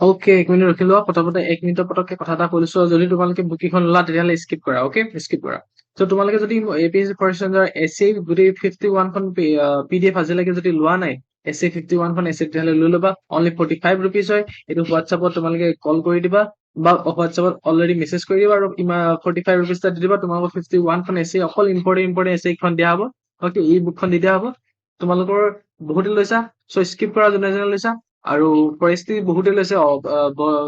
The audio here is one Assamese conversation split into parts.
ওকে, 1 মিনিট ৰখি লোৱা। প্ৰথমতে 1 মিনিটৰ পটককে কথা এটা কৈ লৈছো। যদি তোমালোকে বুকিখন লোৱা তেতিয়াহ'লে স্কিপ কৰা। অকে, স্কিপ কৰা। ত' তোমালোকে যদি এপিএছচি ফাৰ্ষ্ট ছেমিষ্টাৰ এছএ গোটেই 51খন PDF আজিলৈকে যদি লোৱা নাই, এছএ 51খন এছএ তেতিয়াহ'লে লৈ ল'বা। অনলি 45 ৰুপিজ হয়। এইটো হোৱাটছআপত তোমালোকে কল কৰি দিবা বা হোৱাটছআপত অলৰেডি মেছেজ কৰি দিবা আৰু 45 ৰুপিজ এটা দি দিবা। তোমালোকৰ 51খন এছএ অকল ইম্পৰ্টেণ্ট এছএ কেইখন দিয়া হ'ব। অকে, এই বুকখন দি দিয়া হ'ব। তোমালোকৰ বহুতে লৈছা, চ' স্কিপ কৰা যোনে যোনে লৈছা। আৰু ফৰেষ্ট্ৰি বহুতে লৈছে,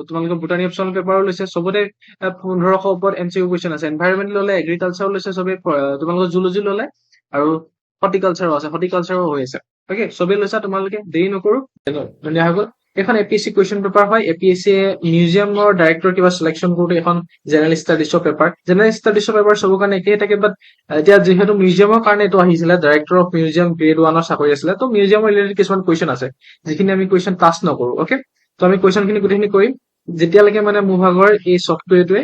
তোমালোকে বুটানী অপচনেল পেপাৰো লৈছে। চবতে 1500 ওপৰত MCQ কুৱেশ্যন আছে। এনভাইৰনমেন্ট ল'লে, এগ্ৰিকালচাৰো লৈছে চবে, তোমালোকৰ জুলজি ল'লে আৰু হৰ্টিকালচাৰো আছে, হৰ্টিকালচাৰো হৈ আছে। অকে, চবে লৈছা তোমালোকে, দেৰি নকৰো। ধুনীয়া হৈ গ'ল। এখন এপিএছচি কুৱেশ্যন পেপাৰ হয়। এপিএছচি মিউজিয়ামৰ ডাইৰেক্টৰ কিবা চিলেকশ্যন কৰোঁতে এখন জেনেৰেল ষ্টাডিজৰ পেপাৰ। জেনেৰেল ষ্টাডিজৰ পেপাৰ চবৰ কাৰণে একেই থাকে, বাট এতিয়া যিহেতু মিউজিয়ামৰ কাৰণে এইটো আহিছিলে, ডাইৰেক্টৰ অফ মিউজিয়াম গ্ৰেড 1ৰ চাকৰি আছিলে, ত' মিউজিয়ামৰ ৰিলেটেড কিছুমান কুৱেশ্যন আছে যিখিনি আমি কুৱেশ্যন টাচ নকৰো। অকে, ত' আমি কুৱেশ্যন খিনি গোটেইখিনি কৰিম যেতিয়ালৈকে মানে মোৰ ভাগৰ এই ছফ্টৱেৰটোৱে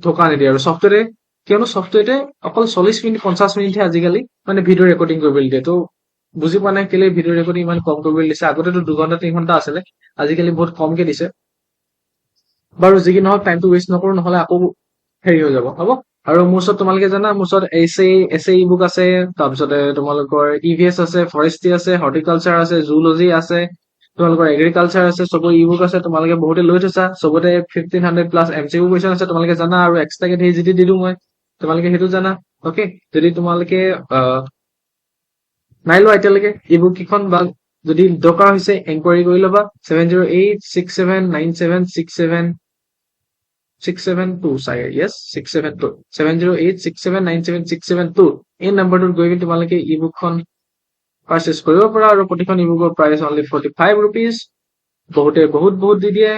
ধোকা নিদিয়ে। আৰু ছফ্টৱেৰে, কিয়নো ছফ্টৱেৰটোৱে অকল 40 মিনিট 50 মিনিটহে আজিকালি মানে ভিডিঅ' ৰেকৰ্ডিং কৰিবলৈ দিয়ে। ত' বুজি পোৱা নাই কেলে ভিডিঅ' ৰেকৰ্ডিং ইমান কম কৰিবলৈ দিছে। আগতেতো 2 ঘণ্টা 3 ঘণ্টা আছিলে, আজিকালি বহুত কমকে দিছে। বাৰু যি কি নহওক, টাইমটো ৱেষ্ট নকৰো, নহ'লে আকৌ হেৰি হৈ যাব। হ'ব, আৰু মোৰ ওচৰত তোমালোকে জানা, মোৰ ওচৰত এছএ ই বুক আছে, তাৰপিছতে তোমালোকৰ EVS আছে, ফৰেষ্ট্ৰি আছে, হৰ্টিকালচাৰ আছে, জুলজি আছে, তোমালোকৰ এগ্ৰিকালচাৰ আছে, চবৰ ই বুক আছে। তোমালোকে বহুতে লৈ থৈছা, চবতে 1500+ MCQ কুৱেশ্যন আছে, তোমালোকে জানা। আৰু এক্সট্ৰাকে ধেৰ যিটি দি দিওঁ মই, তোমালোকে সেইটো জানা। অকে, যদি তোমালোকে নাই লোৱা এতিয়ালৈকে ই বুক কেইখন, বা যদি দৰকাৰ হৈছে এনকুৱাৰী কৰি ল'বা। 70867976762 চাগে, য়েছ 672 70867976762 এই নম্বৰটোত গৈ পিনি তোমালোকে ই বুকখন পাৰচেজ কৰিব পাৰা। আৰু প্ৰতিখন ই বুকৰ প্ৰাইচ অনলি 45 ৰুপিজ। বহুতে বহুত দি দিয়ে,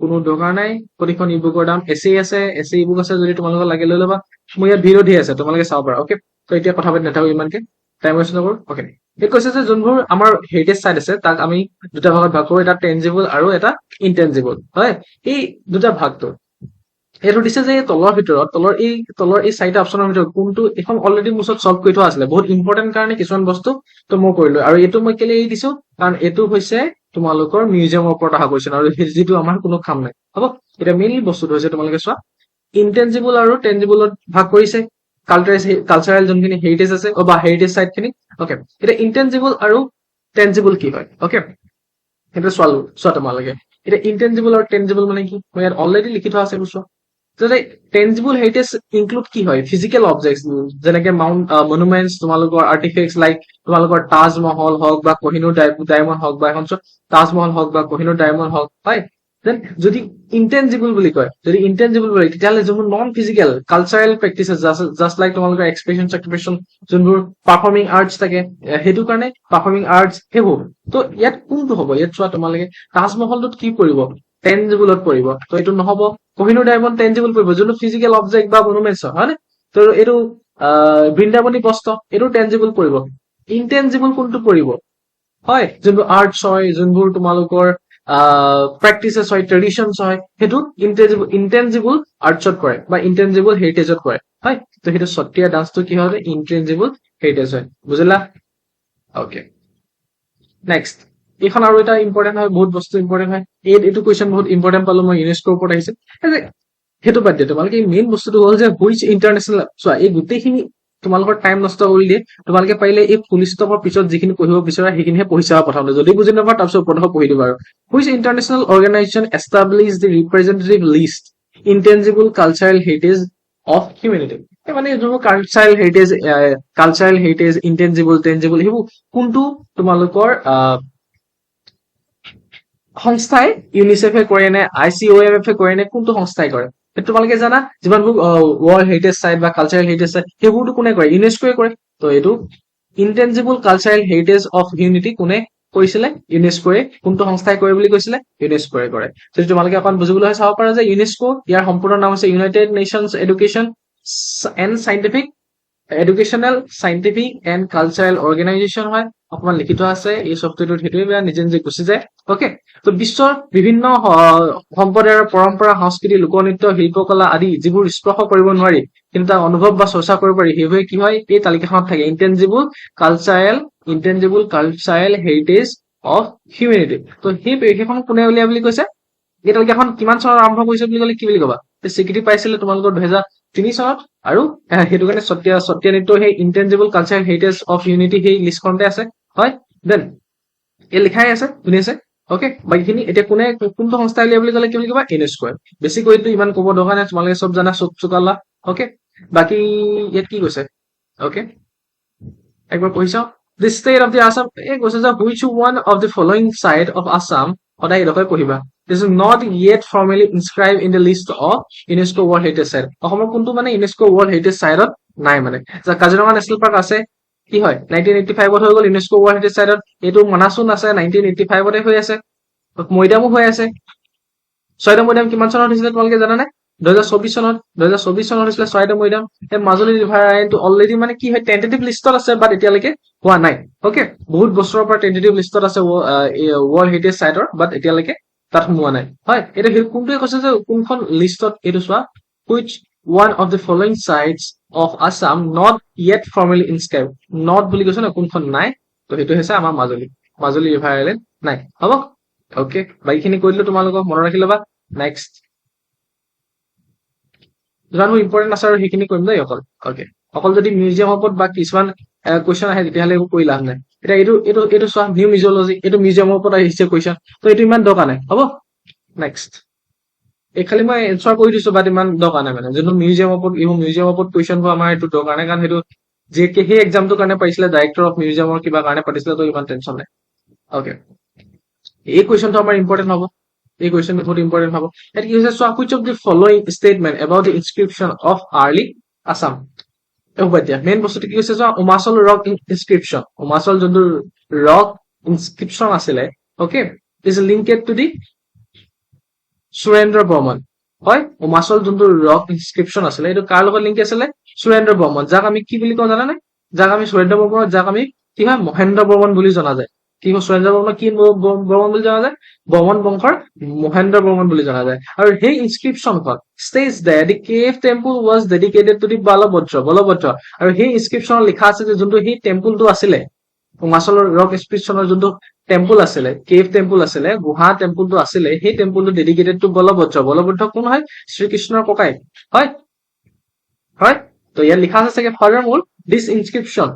কোনো দৰকাৰ নাই। প্ৰতিখন ই বুকৰ দাম এছএ আছে, এছএ ই বুক আছে, যদি তোমালোকক লাগে লৈ ল'বা। মোৰ ইয়াত ভিডিঅ' ধেৰ আছে, তোমালোকে চাব পাৰা। অকে, ত' এতিয়া কথা পাতি নাথাকো ইমানকে, টাইম ৱেষ্ট নকৰো। অকে, এই কৈছে যে যোনবোৰ আমাৰ হেৰিটেজ চাইট আছে তাক আমি দুটা ভাগত ভাগ কৰো, এটা টেঞ্জিবল আৰু এটা ইনটেঞ্জিবল। হয়, এই দুটা ভাগটো এইটো দিছে যে তলৰ এই 4টা অপচনৰ ভিতৰত কোনটো, এখন অলৰেডি মোৰ ওচৰত চল্ভ কৰি থোৱা আছিলে, বহুত ইম্পৰ্টেন্ট কাৰণে কিছুমান বস্তু তো মই কৰিলো। আৰু এইটো মই কেলে এৰি দিছো, কাৰণ এইটো হৈছে তোমালোকৰ মিউজিয়ামৰ ওপৰত অহা কুৱেশ্যন, আৰু যিটো আমাৰ কোনো কাম নাই। হ'ব, এতিয়া মেইনলি বস্তুটো হৈছে তোমালোকে চোৱা, ইনটেঞ্জিবল আৰু টেঞ্জিবলত ভাগ কৰিছে কালচাৰেল যোনখিনি হেৰিটেজ আছে, বা হেৰিটেজ চাইট খিনি। অকে, এতিয়া ইনটেঞ্জিবল আৰু টেঞ্জিবল কি হয়। অকে, সেইটো চোৱা তোমালোকে। এতিয়া ইনটেঞ্জিবল আৰু টেঞ্জিবল মানে কি, মই ইয়াত অলৰেডি লিখি থোৱা আছে, চোৱা। যাতে টেঞ্জিবল হেৰিটেজ ইনক্লুড কি হয়, ফিজিকেল অবজেক্টছ, যেনেকে মনুমেণ্টছ, তোমালোকৰ আৰ্টিফেক্টছ লাইক তোমালোকৰ তাজমহল হওক বা কহিনুৰ ডায়মণ্ড হওক, বা এখন তাজমহল হওক বা কহিনুৰ ডায়মণ্ড হওক, হয়। দেন যদি ইনটেঞ্জিবল বুলি কয়, তেতিয়াহ'লে যোনবোৰ non physical cultural practices, just like তোমালোকৰ এক্সপ্ৰেছন যোনবোৰ পাৰফৰ্মিং আৰ্টছ থাকে, সেইটো কাৰণে পাৰফৰ্মিং আৰ্টছ সেইবোৰ। ত' ইয়াত কোনটো হ'ব, ইয়াত চোৱা তোমালোকে, তাজমহলটোত কি পৰিব, টেঞ্জিবলত পৰিব, ত' এইটো নহ'ব। কহিনুৰ ডায়মণ্ড টেঞ্জিবল পৰিব, যোনটো ফিজিকেল অবজেক্ট বা মনুমেণ্টছ হয় নে। ত' এইটো বৃন্দাবনী বস্ত্ৰ, এইটো টেঞ্জিবল পৰিব। ইনটেঞ্জিবল কোনটো পৰিব, হয়, যোনবোৰ আৰ্টছ হয়, যোনবোৰ তোমালোকৰ প্ৰেক্টিচেছ হয়, ট্ৰেডিশ্যনছ হয়, সেইটো ইনটেঞ্জিবল আৰ্টছত কৰে বা ইনটেঞ্জিবল হেৰিটেজত কৰে। হয়, ত' সেইটো সত্ৰীয়া ডান্সটো কি হয়, ইনটেঞ্জিবল হেৰিটেজ হয়। বুজিলা? অকে, নেক্সট এইখন আৰু এটা ইম্পৰ্টেণ্ট হয়, বহুত বস্তু ইম্পৰ্টেণ্ট হয়। এইটো কুৱেশ্যন বহুত ইম্পৰ্টেণ্ট পালো মই, ইউনেস্কোৰ ওপৰত আহিছে। সেইটো বাদ দিয়ে, তোমালোকে মেইন বস্তুটো হ'ল যে হুইচ ইণ্টাৰনেশ্যনেল, চোৱা এই গোটেইখিনি তোমালোকৰ টাইম নষ্ট কৰি দিয়ে। তোমালোকে পাৰিলে এই ফুল ষ্টপৰ পিছত যিখিনি পঢ়িব বিচৰা সেইখিনিহে পঢ়ি চাবা প্ৰথমতে, যদি বুজি নাপা তাৰপিছত প্ৰথম পঢ়ি দিবা। আৰু which international organisation establish the representative list intangible cultural heritage of humanity. মানে যোনবোৰ কালচাৰেল হেৰিটেজ ইনটেঞ্জিবল টেঞ্জিবল সেইবোৰ কোনটো তোমালোকৰ সংস্থাই, ইউনিচেফে কৰে নে, ICOMF কৰে নে, কোনটো সংস্থাই কৰে, সেইটো তোমালোকে জানা। যিমানবোৰ ৱৰ্ল্ড হেৰিটেজ চাইট বা কালচাৰেল হেৰিটেজ চাইট সেইবোৰতো কোনে কৰে, ইউনেস্কোৱে কৰে। ত' এইটো ইনটেঞ্জিবল কালচাৰেল হেৰিটেজ অফ হিউমেনিটি কোনে কৰিছিলে, ইউনেস্কোৱে। কোনটো সংস্থাই কৰে বুলি কৈছিলে, ইউনেস্কোৱে কৰে। যদি তোমালোকে অকণ বুজিবলৈ হয় চাব পাৰা যে ইউনেস্কো, ইয়াৰ সম্পূৰ্ণ নাম হৈছে United nations education and scientific and cultural organisation হয়। অকমান লিখি থোৱা আছে এই ছফ্টৱেৰটোত, সেইটোৱে বেয়া, নিজে নিজে গুচি যায়। অকে, ত' বিশ্বৰ বিভিন্ন সম্প্ৰদায়ৰ পৰম্পৰা, সংস্কৃতি, লোকনৃত্য, শিল্পকলা আদি যিবোৰ স্পৰ্শ কৰিব নোৱাৰি কিন্তু তাক অনুভৱ বা চৰ্চা কৰিব পাৰি, সেইবোৰে কি হয়, এই তালিকাখনত থাকে, ইনটেঞ্জিবল কালচাৰেল হেৰিটেজ অফ হিউমেনিটি। ত' সেইখন কোনে উলিয়াই বুলি কৈছে, এই তালিকাখন কিমান চনত আৰম্ভ কৰিছে বুলি ক'লে কি বুলি ক'বা স্বীকৃতি পাইছিলে তোমালোকৰ 2003 চনত আৰু সেইটো কাৰণে সত্ৰীয়া নৃত্য সেই ইনটেঞ্জিবল কালচাৰেল হেৰিটেজ অফ ইউনিটি সেই লিষ্টখনতে আছে হয় দেন এই লিখাই আছে ধুনীয়াছে ওকে বাকীখিনি এতিয়া কোনটো সংস্থা উলিয়াই বুলি ক'লে কি বুলি ক'বা ইউনেস্কোৱে বেছিকৈ এইটো ইমান ক'ব দৰকাৰ নাই তোমালোকে চব জানা চব চোকালা ওকে বাকী ইয়াত কি কৈছে ওকে একবাৰ পঢ়ি চাওঁ the state of the Assam এই কৈছে যে which one of the following side of Assam সদায় এইডোখৰ পঢ়িবা this is not yet formally inscribed in the list of UNESCO World Heritage Site অসমৰ কোনটো মানে UNESCO World Heritage Site নাই মানে কাজিৰঙা নেশ্যনেল পাৰ্ক আছে কি হয় 1985 হৈ গ'ল UNESCO World Heritage Site এইটো মানাসুন আছে 1985 হৈ আছে মৈদামো হৈ আছে ছয়টা মৈদাম কিমান চনত হৈছিলে তোমালোকে জানা নে 2024 চনত হৈছিলে ছয়টা মৈদাম এই মাজুলী ৰিভাৰ আইনটো অলৰেডি মানে কি হয় টেন্টেটিভ লিষ্টত আছে বাট এতিয়ালৈকে হোৱা নাই ওকে বহুত বছৰৰ পৰা টেন্টেটিভ লিষ্টত আছে ৱৰ্ল্ড হেৰিটেজ চাইটৰ বাট এতিয়ালৈকে তাত সোমোৱা নাই হয় এটা কোনটোৱে কৈছে যে কোনখন লিষ্টত এইটো চোৱা which one of the following sites of Assam not yet formally inscribed not বুলি কৈছে ন কোনখন নাই তো সেইটো হৈছে আমাৰ মাজুলী ৰিভাৰ আইলেণ্ড নাই হ'ব ওকে বাকীখিনি কৈ দিলো তোমালোকক মনত ৰাখি ল'বা নেক্সট জানো ইম্পৰ্টেণ্ট আছে আৰু সেইখিনি কৰিম দেই অকল যদি মিউজিয়ামৰ ওপৰত বা কিছুমান কুৱেশ্যন আহে তেতিয়াহ'লে এইবোৰ কৰি লাভ নাই এতিয়া এইটো চোৱা নিউ মিউজিয়লজি এইটো মিউজিয়ামৰ ওপৰত আহিছে কুৱেশ্যন তো এইটো ইমান দৰকাৰ নাই হ'ব নেক্সট এই খালি মই এনচাৰ কৰি দিছো বাট ইমান দৰকাৰ নাই মানে যোনটো মিউজিয়ামৰ ওপৰত কুৱেশ্যনবোৰ আমাৰ এইটো দৰকাৰ নাই কাৰণ সেইটো যিহেতু সেই এক্সামটোৰ কাৰণে পাৰিছিলে ডাইৰেক্টৰ অফ মিউজিয়ামৰ কিবা কাৰণে পাতিছিলে তো ইমান টেনশ্যন নাই অ'কে এই কুৱেশ্যনটো আমাৰ ইম্পৰ্টেণ্ট হ'ব এই কুৱেশ্যনটো বহুত ইম্পৰ্টেণ্ট হ'ব ইয়াত কি হৈছে চোৱা which of the following statement about the inscription of early Assam এতিয়া মেইন বস্তুটো কি হৈছে চোৱা উমাচল ৰক ইনস্ক্ৰিপশ্যন উমাচল যোনটো ৰক ইনস্ক্ৰিপশ্যন আছিলে okay is linked to the Surendra Barman হয় উমাচল যোনটো ৰক ইনস্ক্ৰিপশ্যন আছিলে এইটো কাৰ লগত লিংক আছিলে সুৰেন্দ্ৰ বৰ্মন যাক আমি কি বুলি কওঁ জানানে যাক আমি সুৰেন্দ্ৰ বৰ্মন যাক আমি কি হয় মহেন্দ্ৰ বৰ্মন বুলি জনা যায় কি হয় সুৰেন্দ্ৰ বৰ্মন কি বৰ্মন বুলি জনা যায় বৰ্মন বংশৰ মহেন্দ্ৰ বৰ্মন বুলি জনা যায় আৰু সেই ইনস্ক্ৰিপশ্যনখন states that the cave temple was dedicated to the Balabhadra আৰু সেই ইনস্ক্ৰিপশ্যনত লিখা আছে যে যোনটো সেই টেম্পলটো আছিলে উমাচলৰ ৰক ইনস্ক্ৰিপশ্যনৰ যোনটো টেম্পল আছিলে কেভ টেম্পল আছিলে গুহা টেম্পলটো আছিলে সেই টেম্পলটো ডেডিকেটেড টু বলভদ্ৰ কোন হয় শ্ৰীকৃষ্ণৰ ককাই হয় তো ইয়াত লিখা আছে চাগে furthermore this inscription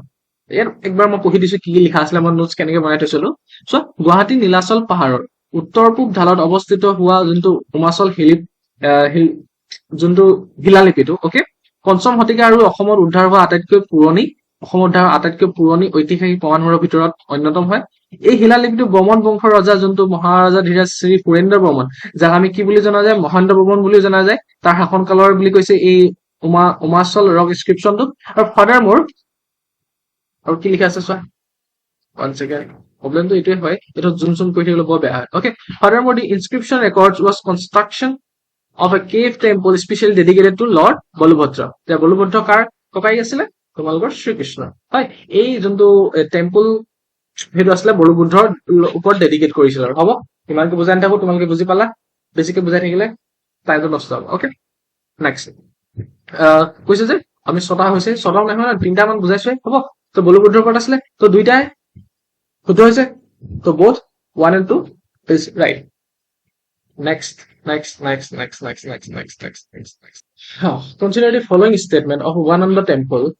ইয়াত একবাৰ মই পঢ়ি দিছো কি লিখা আছিলে মই নোটছ কেনেকে বনাই থৈছিলো চ গুৱাহাটী নীলাচল পাহাৰৰ উত্তৰ পূব ঢালত অৱস্থিত হোৱা যোনটো উমাচল যোনটো শিলালিপিটো অ'কে পঞ্চম শতিকা আৰু অসমত উদ্ধাৰ হোৱা আটাইতকৈ পুৰণি ঐতিহাসিক প্ৰমাণবোৰৰ ভিতৰত অন্যতম হয় এই শিলালিপিটো বৰ্মন বংশৰ ৰজা যোনটো মহাৰাজা ধীৰাজ শ্ৰী সুৰেন্দ্ৰ বৰ্মন যাক আমি কি বুলি জনা যায় মহেন্দ্ৰ বৰ্মন বুলি জনা যায় তাৰ শাসনকালৰ বুলি কৈছে এই উমাচল ৰক ইনস্ক্ৰিপশ্যনটো আৰু ফাৰ্ডাৰমোৰ আৰু কি লিখা আছে চোৱা ওৱান ছেকেণ্ড প্ৰব্লেমটো এইটোৱে হয় এইটো জুম কৰি থাকিলে বৰ বেয়া হয় okay furthermore the inscription records was construction of a cave temple specially dedicated to Lord Balabhadra Balabhadra কাৰ ককাই আছিলে তোমালোকৰ শ্ৰীকৃষ্ণ হয় এই যোনটো টেম্পল সেইটো আছিলে বলভদ্ৰৰ ওপৰত ডেডিকেট কৰিছিল আৰু হ'ব ইমানকে বুজাই নাথাকো তোমালোকে বুজি পালা বেছিকে বুজাই থাকিলে টাইমটো নষ্ট হ'ব অ'কে নেক্সট কৈছে যে আমি ছটা নহয় না তিনিটা মান বুজাইছোৱে হ'ব তো বলভদ্ৰৰ ওপৰত আছিলে তো দুইটাই শুদ্ধ হৈছে তো both 1 and 2 is right next consider the following statement of Umananda temple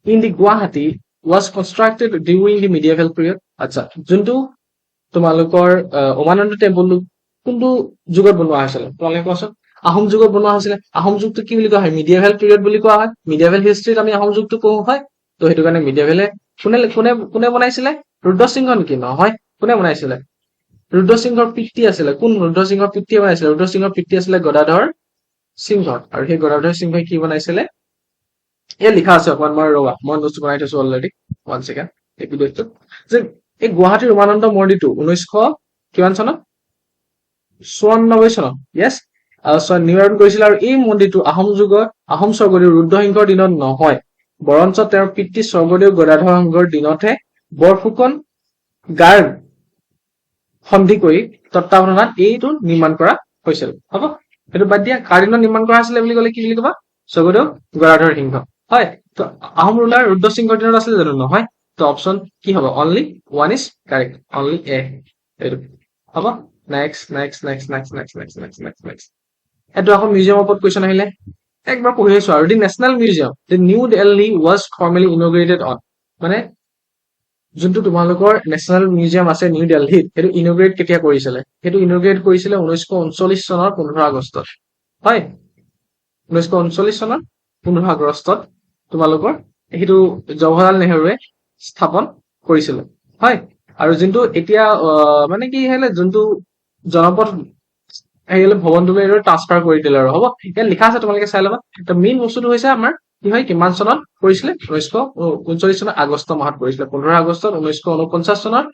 in the Guwahati was constructed during the medieval period আচ্ছা যোনটো তোমালোকৰ উমানন্দ টেম্পল কোনটো যুগত বনোৱা হৈছিল তোমালোকে কোৱাচোন আহোম যুগত বনোৱা হৈছিল আহোম যুগটো কি বুলি কোৱা হয় মিডিয়েভেল পিৰিয়ড বুলি কোৱা হয় মিডিয়েভেল হিষ্ট্ৰীত আমি আহোম যুগটো কোৱা হয় তো সেইটো কাৰণে মিডিয়েভেলে কোনে বনাইছিলে ৰুদ্ৰসিংহ নেকি নহয় কোনে বনাইছিলে ৰুদ্ৰসিংহৰ পিতৃ আছিলে কোন ৰুদ্ৰসিংহৰ পিতৃয়ে বনাইছিলে ৰুদ্ৰসিংহৰ পিতৃ আছিলে গদাধৰ সিংহ আৰু সেই গদাধৰ সিংহই কি বনাইছিলে এই লিখা আছে অকমান মই ৰবা মই নোটছ বনাই থৈছো অলৰেডি 1 সেকেন্ড এই ভিডিঅ'টো যে এই গুৱাহাটীৰ উমানন্দ মন্দিৰটো 1900 কিমান চনত 94 চনত ইয়েছ নিৰ্মাণ কৰিছিল আৰু এই মন্দিৰটো আহোম স্বৰ্গদেউ ৰুদ্ৰসিংহৰ দিনত নহয় বৰঞ্চ তেওঁৰ পিতৃ স্বৰ্গদেউ গদাধৰ সিংহৰ দিনতহে বৰফুকন গাৰ্ড সন্ধি কৰি তত্ত্বাৱধানত এইটো নিৰ্মাণ কৰা হৈছিল হ'ব এইটো বাদ দিয়া কাৰ দিনত নিৰ্মাণ কৰা হৈছিলে বুলি ক'লে কি বুলি ক'বা স্বৰ্গদেউ গদাধৰ সিংহ হয় তো আহোম ৰুলাৰ ৰুদ্ৰসিংহৰ দিনত আছিলে জানো নহয় তো অপশ্যন কি হ'ব only 1 is correct only a এইটো হ'ব নেক্সট এইটো আকৌ মিউজিয়ামৰ ওপৰত কুৱেশ্যন আহিলে একবাৰ পঢ়ি আছো আৰু the national museum the new Delhi was formally inaugurated on মানে যোনটো তোমালোকৰ নেশ্যনেল মিউজিয়াম আছে নিউ দিল্লীত সেইটো ইনগ্ৰেট কেতিয়া কৰিছিলে সেইটো ইনগ্ৰেট কৰিছিলে 1939 চনৰ 15 আগষ্টত হয় 1939 চনৰ 15 আগষ্টত তোমালোকৰ সেইটো জৱাহৰলাল নেহৰুৱে স্থাপন কৰিছিলে হয় আৰু যোনটো এতিয়া মানে কি hele যোনটো জনপথ আহিলে ভৱনটোলৈ ট্ৰান্সফাৰ কৰি দিলে আৰু হ'ব ইয়াত লিখা আছে তোমালোকে চাই ল'বা তো মেইন বস্তুটো হৈছে আমাৰ কি হয় কিমান চনত কৰিছিলে 1939 চনৰ আগষ্ট মাহত কৰিছিলে 15 আগষ্টত 1949 চনৰ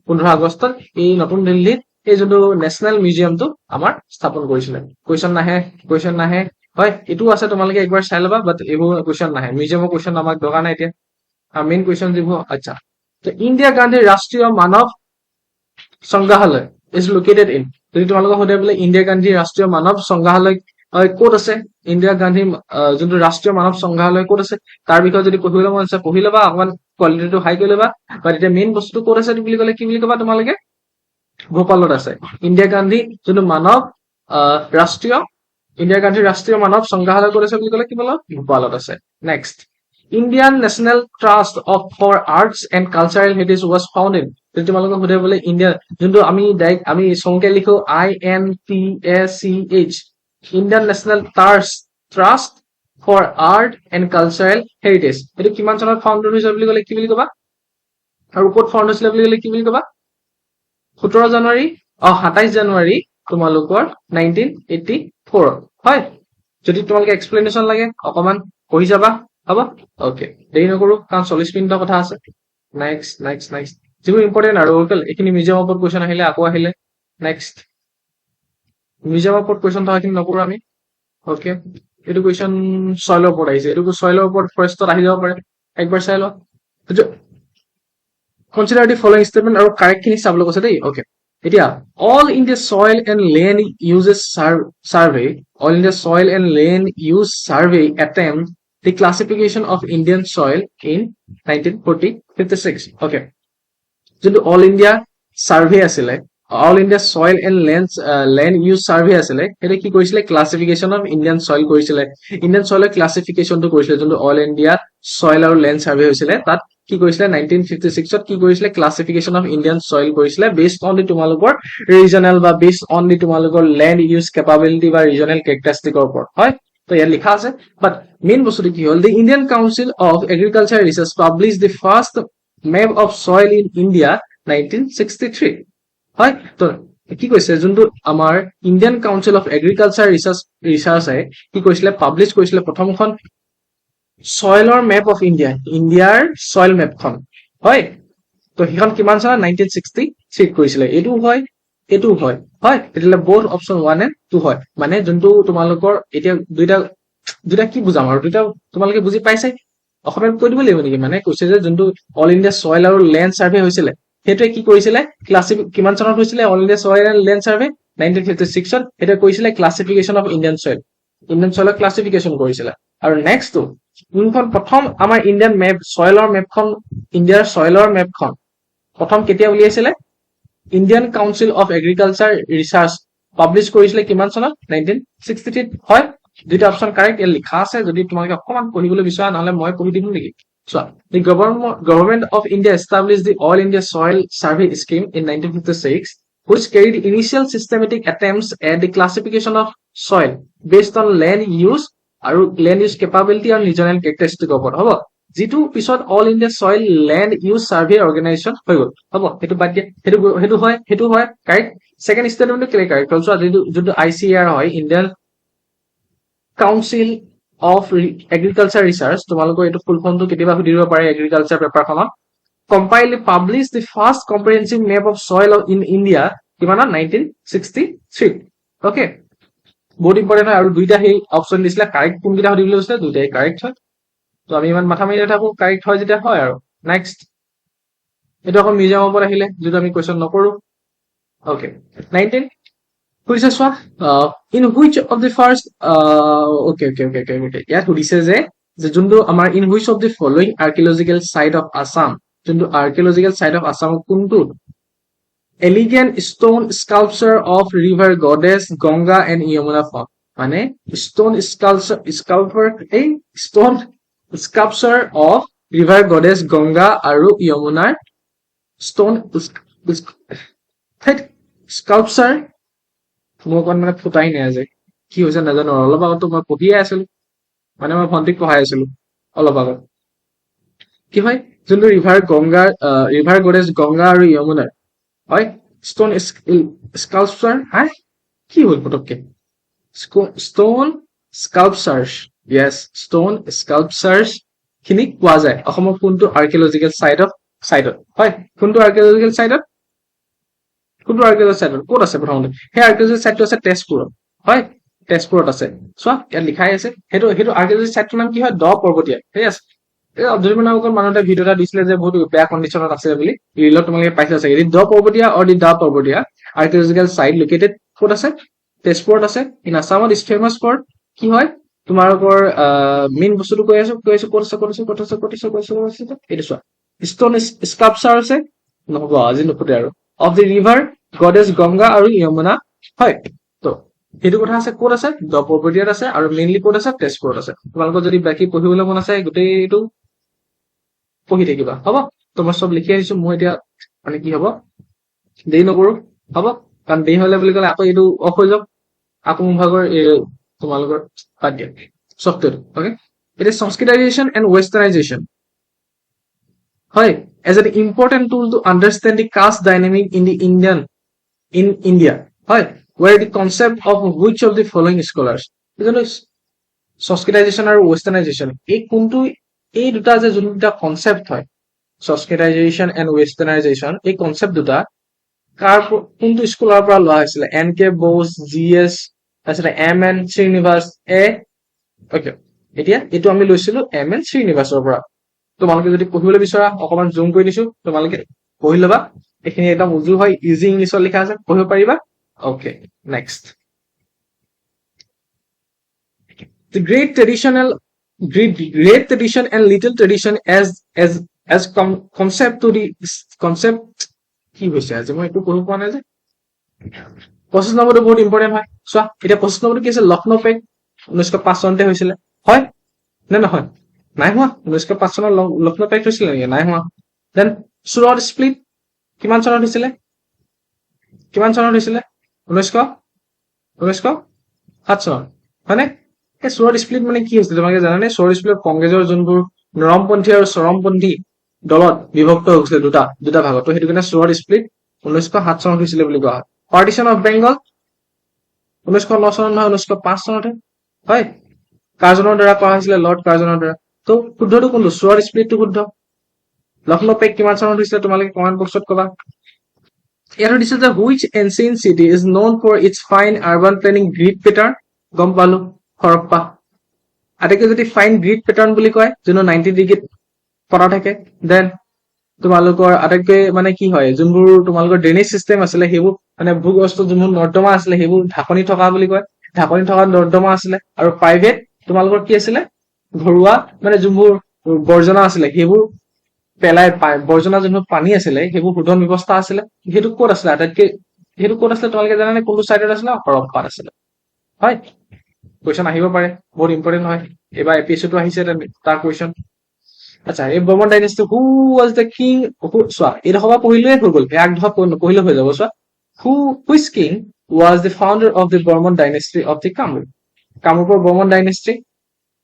15 আগষ্টত এই নতুন দিল্লীত এই যোনটো নেশ্যনেল মিউজিয়ামটো আমাৰ স্থাপন কৰিছিলে কুৱেশ্যন নাহে হয় এইটো আছে তোমালোকে একবাৰ চাই ল'বা বাট এইবোৰ কুৱেশ্যন নাহে মিউজিয়ামৰ কুৱেশ্যন আমাক দৰকাৰ নাই এতিয়া আৰু মেইন কুৱেশ্যন দিব আচ্ছা তো ইন্দিৰা গান্ধী ৰাষ্ট্ৰীয় মানৱ সংগ্ৰহালয় ইজ লোকেটেড ইন যদি তোমালোকক সোধে বোলে ইন্দিৰা গান্ধী ৰাষ্ট্ৰীয় মানৱ সংগ্ৰহালয় ক'ত আছে ইন্দিৰা গান্ধী যোনটো ৰাষ্ট্ৰীয় মানৱ সংগ্ৰহালয় ক'ত আছে তাৰ বিষয়ে যদি পঢ়িবলৈ মন আছে পঢ়ি ল'বা অকমান কোৱালিটিটো হাই কৰি ল'বা বাট এতিয়া মেইন বস্তুটো ক'ত আছে বুলি ক'লে কি বুলি ক'বা তোমালোকে ভোপালত আছে ইন্দিৰা গান্ধী যোনটো মানৱ ইন্দিৰা গান্ধী ৰাষ্ট্ৰীয় মানৱ সংগ্ৰহালয় ক'ত আছে বুলি ক'লে কি বলো ভোপালত আছে next Indian National Trust for Arts and Cultural Heritage was founded যদি তোমালোকক সোধে বোলে ইণ্ডিয়া যোনটো আমি ডাইৰেক্ট আমি চমকে লিখো INTACH Indian National Trust for Art and Cultural Heritage এইটো কিমান চনত ফাউণ্ডেড হৈছে বুলি ক'লে কি বুলি ক'বা আৰু ক'ত ফাউণ্ড হৈছিলে বুলি ক'লে কি বুলি ক'বা 27 জানুৱাৰী তোমালোকৰ 1984 হয় যদি তোমালোকে এক্সপ্লেনেশ্যন লাগে অকমান পঢ়ি যাবা হ'ব ওকে দেৰি নকৰো কাৰণ 40 মিনিটৰ কথা আছে নেক্সট যিবোৰ ইম্পৰ্টেণ্ট আৰু এইখিনি মিউজিয়ামৰ ওপৰত কুৱেশ্যন আহিলে আকৌ আহিলে নেক্সট মিউজিয়ামৰ ওপৰত কুৱেশ্যন থকাখিনি নকৰো আমি ওকে এইটো কুৱেশ্যন চইলৰ ওপৰত আহিছে এইটো চইলৰ ওপৰত ফৰেষ্টত আহি যাব পাৰে একবাৰ চাই লওঁ কনচিডাৰ দি ফলোইং ষ্টেটমেণ্ট আৰু কাৰেক্ট খিনি চাবলৈ কৈছে দেই ওকে এতিয়া all India soil and land uses survey all India soil and land use survey attempt the classification of Indian soil in 1956 okay যোনটো অল ইণ্ডিয়া সাৰ্ভে আছিলে all India soil and land use survey আছিলে সেইটো কি কৰিছিলে ক্লাছিফিকেশ্যন অফ ইণ্ডিয়ান সইল কৰিছিলে ইণ্ডিয়ান সইলৰ ক্লাছিফিকেশ্যনটো কৰিছিলে যোনটো অল ইণ্ডিয়া সইল আৰু লেণ্ড সাৰ্ভে হৈছিলে তাত কি কৰিছিলে 1956 ত কি কৰিছিলে ক্লাছিফিকেশ্যন অফ ইণ্ডিয়ান সইল কৰিছিলে বেছড অন দি তোমালোকৰ ৰিজনেল বা বেছড অন দি তোমালোকৰ লেণ্ড ইউজ কেপাবিলিটি বা ৰিজনেল কেৰেক্টাৰিষ্টিকৰ ওপৰত হয় তো ইয়াত লিখা আছে বাট মেইন বস্তুটো কি হ'ল দি Indian council of agriculture research publish the first map of soil in India 1963 হয় তো কি কৈছে যোনটো আমাৰ ইণ্ডিয়ান কাউন্সিল অফ এগ্ৰিকালচাৰ ৰিচাৰ্চে কি কৰিছিলে পাব্লিছ কৰিছিলে প্ৰথমখন সইলৰ মেপ অফ ইণ্ডিয়াৰ সইল মেপখন হয় তো সেইখন কিমান চনত 1963 কৰিছিলে এইটো হয় তেতিয়াহ'লে both option 1 and 2 হয় মানে যোনটো তোমালোকৰ এতিয়া দুইটা কি বুজাম আৰু দুইটা তোমালোকে বুজি পাইছে অসমীয়াত কৈ দিব লাগিব নেকি মানে কৈছে যে যোনটো অল ইণ্ডিয়া সইল আৰু লেণ্ড সাৰ্ভে হৈছিলে সেইটোৱে কি কৰিছিলে কিমান চনত হৈছিলে all India soil and land survey 1956 ত এটা কৰিছিলে ক্লাছিফিকেশ্যন অফ ইণ্ডিয়ান সইলৰ ক্লাছিফিকেশ্যন কৰিছিলে আৰু নেক্সটটো যোনখন প্ৰথম আমাৰ ইণ্ডিয়ান মেপ ইণ্ডিয়াৰ সইলৰ মেপখন প্ৰথম কেতিয়া উলিয়াইছিলে Indian council of agriculture research publish কৰিছিলে কিমান চনত 1963 হয় দুইটা অপচন কাৰেক্ট ইয়াত লিখা আছে যদি তোমালোকে অকমান পঢ়িবলৈ বিচৰা নহলে মই পঢ়ি দিম নেকি চোৱা the government of India established the all India soil survey scheme in 1956 which carried initial systematic attempts at the classification of soil based on land use আৰু land use capability আৰু regional characteristic ওপৰত হ'ব যিটো পিছত all India soil land use survey organisation হৈ গ'ল হ'ব সেইটো বাদ দিয়া সেইটো হয় কাৰেক্ট সেকেন্ড ষ্টেটমেন্টটো কেলে কাৰেক্ট হ'ল চোৱা যোনটো ICAR হয় Indian council of agriculture research তোমালোকৰ এইটো ফুল ফৰ্মটো কেতিয়াবা সুধিব পাৰে agriculture পেপাৰখনত compiled published the first comprehensive map of soil in India কিমানত 1963 okay বহুত ইম্পৰ্টেণ্ট হয় আৰু দুইটা সেই অপচন দিছিলে কাৰেক্ট কোনকেইটা সুধিবলৈ হৈছিলে দুইটাই কাৰেক্ট হয় তো আমি ইমান মাথা মাৰি নাথাকো কাৰেক্ট হয় যেতিয়া হয় আৰু নেক্সট এইটো আকৌ মিউজিয়ামৰ ওপৰত আহিলে যিটো আমি কুৱেশ্যন নকৰো ওকে 19 সুধিছে চোৱা in which of the first okay ইয়াত সুধিছে যে যোনটো আমাৰ in which of the following archaeological site of Assam যোনটো আৰ্কিঅলজিকেল সাইট অফ আছাম কোনটো elegant stone sculpture of river goddess Ganga and Yamuna form. মানে stone sculpture of river goddess Ganga আৰু Yamunar stone sculpture মোৰ অকণ মানে ফুটাই নাই আজি কি হৈছে নাজানো অলপ আগতো মই পঢ়িয়ে আছিলো মানে মই ভণ্টিক পঢ়াই আছিলো অলপ আগত কি হয় যোনটো ৰিভাৰ গডেছ গংগা আৰু যমুনাৰ হয় ষ্টন স্কাল্পচাৰ হা কি হ'ল পটককে ষ্টন স্কাল্পচাৰ্ছ য়েছ ষ্টন স্কাল্পচাৰ্ছ খিনি পোৱা যায় অসমৰ কোনটো আৰ্কিঅলজিকেল চাইটত হয় কোনটো আৰ্কিঅলজিকেল চাইটত ক'ত আছে প্ৰথমতে সেই আৰ্কিঅলজিকেল চাইটটো আছে তেজপুৰত হয় তেজপুৰত আছে চোৱা ইয়াত লিখাই আছে সেইটো আৰ্কিঅলজিকেল চাইটটোৰ নাম কি হয় দ পৰ্বতীয়া ঠিক আছে এই অব্দুল মানাকৰ মানুহে ভিডিঅ' এটা দিছিলে যে বহুত বেয়া কণ্ডিশ্যনত আছে বুলি ৰিলত তোমালোকে পাইছা চাগে দি দ পৰ্বতীয়া অৰ দি দা পৰ্বতীয়া আৰ্কিঅলজিকেল চাইট লোকেটেড ক'ত আছে তেজপুৰত আছে ইন আছামত ইজ ফেমাছ ফৰ কি হয় তোমালোকৰ মেইন বস্তুটো কৈ আছো ক'ত আছে এইটো চোৱা ষ্টন স্কাল্পচাৰ আছে নহ'ব আজি নুফুটে আৰু of the river goddess Ganga আৰু যমুনা হয় তো সেইটো কথা আছে ক'ত আছে দ পৰ্বতীয়াত আছে আৰু মেইনলি ক'ত আছে তেজপুৰত আছে তোমালোকৰ যদি বাকী পঢ়িবলৈ মন আছে গোটেইটো পঢ়ি থাকিবা হ'ব তো মই চব লিখি আহিছো মই এতিয়া মানে কি হ'ব দেৰি নকৰো হ'ব কাৰণ দেৰি হ'লে বুলি ক'লে আকৌ এইটো অফ হৈ যাওক আকৌ মোৰ ভাগৰ তোমালোকৰ বাদ দিয়া software okay it is sanskritisation and westernisation হয় as an important tool to understand the caste dynamic in India হয় where the concept of which of the following scholars সংস্কৃতাইজেশ্যন আৰু ৱেষ্টাৰ্ণাইজেশ্যন এই দুটা যে যোন দুটা কনচেপ্ট হয় সংস্কৃতাইজেশ্যন এণ্ড ৱেষ্টাৰ্ণাইজেশ্যন এই কনচেপ্ট দুটা কোনটো স্কুলৰ পৰা লোৱা হৈছিলে NK Bose GS তাৰপিছতে MN শ্ৰীনিবাস অ'কে এতিয়া এইটো আমি লৈছিলো MN শ্ৰীনিবাসৰ পৰা তোমালোকে যদি পঢ়িবলৈ বিচৰা অকমান জুম কৰি দিছো তোমালোকে পঢ়ি ল'বা এইখিনি একদম উজু হয় ইজি ইংলিছত লিখা আছে পঢ়িব পাৰিবা okay next the great tradition and little tradition as concept to the concept কি হৈছে আজি মই একো পঢ়িব পৰা নাই যে 25 নম্বৰটো বহুত ইম্পৰ্টেণ্ট হয় চোৱা এতিয়া 25 নম্বৰটো কি আছে লক্ষ্ণৌ পেক 1905 চনতে হৈছিলে হয় নে নহয় নাই হোৱা 1905 চনত লক্ষ্ণৌ পেক হৈছিলে নেকি নাই হোৱা দেন সুৰত স্প্লিট কিমান চনত হৈছিলে 1907 চনত হয়নে এই সুৰত স্প্লিট মানে কি হৈছিলে তোমালোকে জানানে সুৰত স্প্লিট কংগ্ৰেছৰ যোনবোৰ নৰমপন্থী আৰু চৰমপন্থী দলত বিভক্ত হৈছিলে দুটা ভাগত সেইটো কাৰণে সুৰত স্প্লিট 1907 চনত হৈছিলে বুলি কোৱা হয় পাৰ্টিশ্যন অফ বেংগল 1909 চনত নহয় 1905 চনতে হয় কাৰ্জনৰ দ্বাৰা কৰা হৈছিলে লৰ্ড কাৰ্জনৰ দ্বাৰা তো শুদ্ধটো কোনটো সুৰত স্প্লিটটো শুদ্ধ লক্ষ্ণৌ পেক কিমান চনত হৈছিলে তোমালোকে কমেণ্ট বক্সত ক'বা ইয়াত দিছে যে which ancient city is known for its fine urban planning grid pattern গম পালো হৰপ্পা আটাইকে যদি ফাইন গ্ৰিড পেটাৰ্ণ বুলি কয় যোনো 90 ডিগ্ৰীত পটা থাকে দেন তোমালোকৰ আটাইকে মানে কি হয় যোনবোৰ তোমালোকৰ ড্ৰেনেজ সিস্টেম আছিলে সেইবোৰ মানে ভূগৰ্ভস্থ যোনবোৰ নৰ্দমা আছিলে সেইবোৰ ঢাকনি থকা বুলি কয় ঢাকনি থকা নৰ্দমা আছিলে আৰু প্ৰাইভেট তোমালোকৰ কি আছিলে ঘৰুৱা মানে যোনবোৰ বৰ্জনা আছিলে সেইবোৰ পেলাই বৰ্জনা যোনবোৰ পানী আছিলে সেইবোৰ শোধন ব্যৱস্থা আছিলে সেইটো ক'ত আছিলে আটাইকে সেইটো ক'ত আছিলে তোমালোকে জানানে কোনটো সাইডত আছিলে হৰপ্পাত আছিলে হয় কোৱেশ্চন আহিব পাৰে বহুত ইম্পৰ্টেণ্ট হয় এবাৰ এপিএছটো আহিছে তাৰ কোৱেশ্চন আচ্ছা এই Varman dynasty who was the king চোৱা এই দফা পঢ়িলেই হৈ গ'ল এক দফা পঢ়িলে হৈ যাব চোৱা which king was the founder of the Varman dynasty of the কামৰূপৰ বৰ্মন ডাইনেষ্টি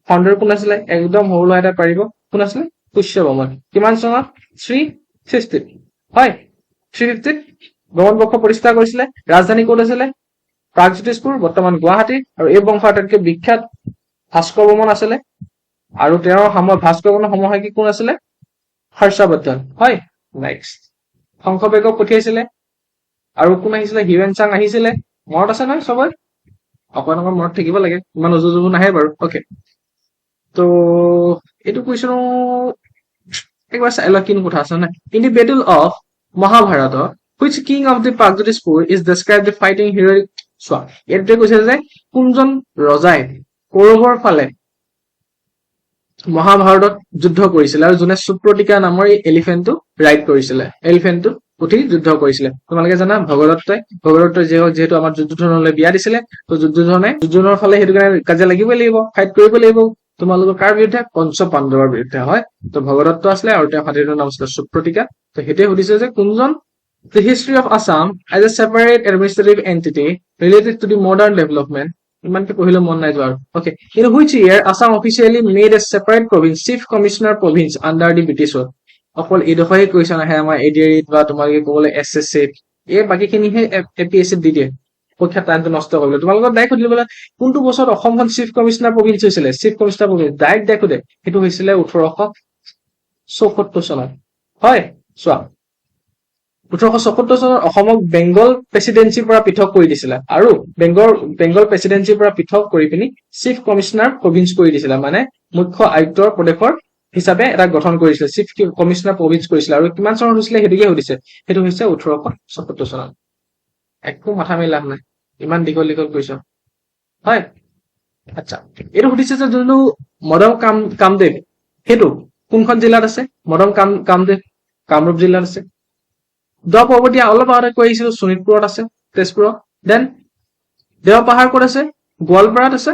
ফাউণ্ডাৰ কোন আছিলে একদম সৰু ল'ৰা এটা পাৰিব কোন আছিলে পুষ্য বৰ্মন কিমান চনত 350 হয় 350 বৰ্মন বংশ প্ৰতিষ্ঠা কৰিছিলে ৰাজধানী ক'ত আছিলে প্ৰাগজ্যোতিষপুৰ বৰ্তমান গুৱাহাটী আৰু এই বংশ আটাইতকৈ বিখ্যাত ভাস্কৰ বৰ্মন আছিলে আৰু তেওঁৰ ভাস্কৰ বৰ্মনৰ সমসাময়িক কোন আছিলে হৰ্ষবৰ্ধন হয় নেক্সট শংখবেগক পঠিয়াইছিলে আৰু কোন আহিছিলে হিউৱেন চাং আহিছিলে মনত আছে নহয় সবৰে অকণমান মনত থাকিব লাগে ইমান উজু নাহে বাৰু অ'কে তো এইটো কুৱেশ্যনো একবাৰ চাই লওক কিনো কথা আছে নাই in the battle of Mahabharata which king of the Pragjyotispur is described the fighting heroic চোৱা ইয়াতে কৈছে যে কোনজন ৰজাই কৌৰৱৰ ফালে মহাভাৰতত যুদ্ধ কৰিছিলে আৰু যোনে সুপ্ৰতিকা নামৰ এই এলিফেণ্টটো ৰাইড কৰিছিলে এলিফেণ্টটো উঠি যুদ্ধ কৰিছিলে তোমালোকে জানা ভগদত্তই যিহেতু আমাৰ যুদ্ধধনলৈ বিয়া দিছিলে তো যুদ্ধধনৰ ফালে সেইটো কাৰণে কাজিয়া লাগিবই লাগিব ফাইট কৰিব লাগিব তোমালোকৰ কাৰ বিৰুদ্ধে পঞ্চ পাণ্ডৱৰ বিৰুদ্ধে হয় তো ভগদত্ত আছিলে আৰু তেওঁৰ হাতীটোৰ নাম আছিলে সুপ্ৰতিকা তো সেইটোৱে সুধিছে যে কোনজন The history of Assam as a separate administrative entity related to the modern development ইমানকে পঢ়িলে মন নাই যোৱাৰ okay in which year Assam officially made a separate province chief commissioner province under the British rule অকল এইডোখৰে কুৱেশ্যন আহে আমাৰ এডিআৰিত বা তোমালোকে ক'বলৈ এছএছচিত এই বাকীখিনিহে এপিএছচিত দি দিয়ে পৰীক্ষা টাইমটো নষ্ট কৰিবলৈ তোমালোকৰ ডাইৰেক্ট সুধিলে বোলে কোনটো বছৰত অসমখন চিফ কমিশনাৰ প্ৰভিন্স হৈছিলে চিফ কমিশনাৰ প্ৰভিন্স ডাইৰেক্ট সোধে সেইটো হৈছিলে 1874 চনত হয় চোৱা 1874 চনত অসমক বেংগল প্ৰেচিডেন্সিৰ পৰা পৃথক কৰি দিছিলে আৰু বেংগল প্ৰেচিডেন্সিৰ পৰা পৃথক কৰি পিনি চিফ কমিশনাৰ প্ৰভিন্স কৰি দিছিলে মানে মুখ্য আয়ুক্তৰ প্ৰদেশৰ হিচাপে এটা গঠন কৰিছিলে চিফ কমিশনাৰ প্ৰভিন্স কৰিছিলে আৰু কিমান চনত হৈছিলে সেইটোকে সুধিছে সেইটো হৈছে 1874 চনত একো মাথা মাৰি লাভ নাই ইমান দীঘল কৈছো হয় আচ্ছা এইটো সুধিছে যে যোনটো মদন কামদেৱ সেইটো কোনখন জিলাত আছে মদন কামদেৱ কামৰূপ জিলাত আছে দ পৰ্বতীয়া অলপ আগতে কৈ আহিছিলো শোণিতপুৰত আছে তেজপুৰত দেন দেওপাহাৰ ক'ত আছে গোৱালপাৰাত আছে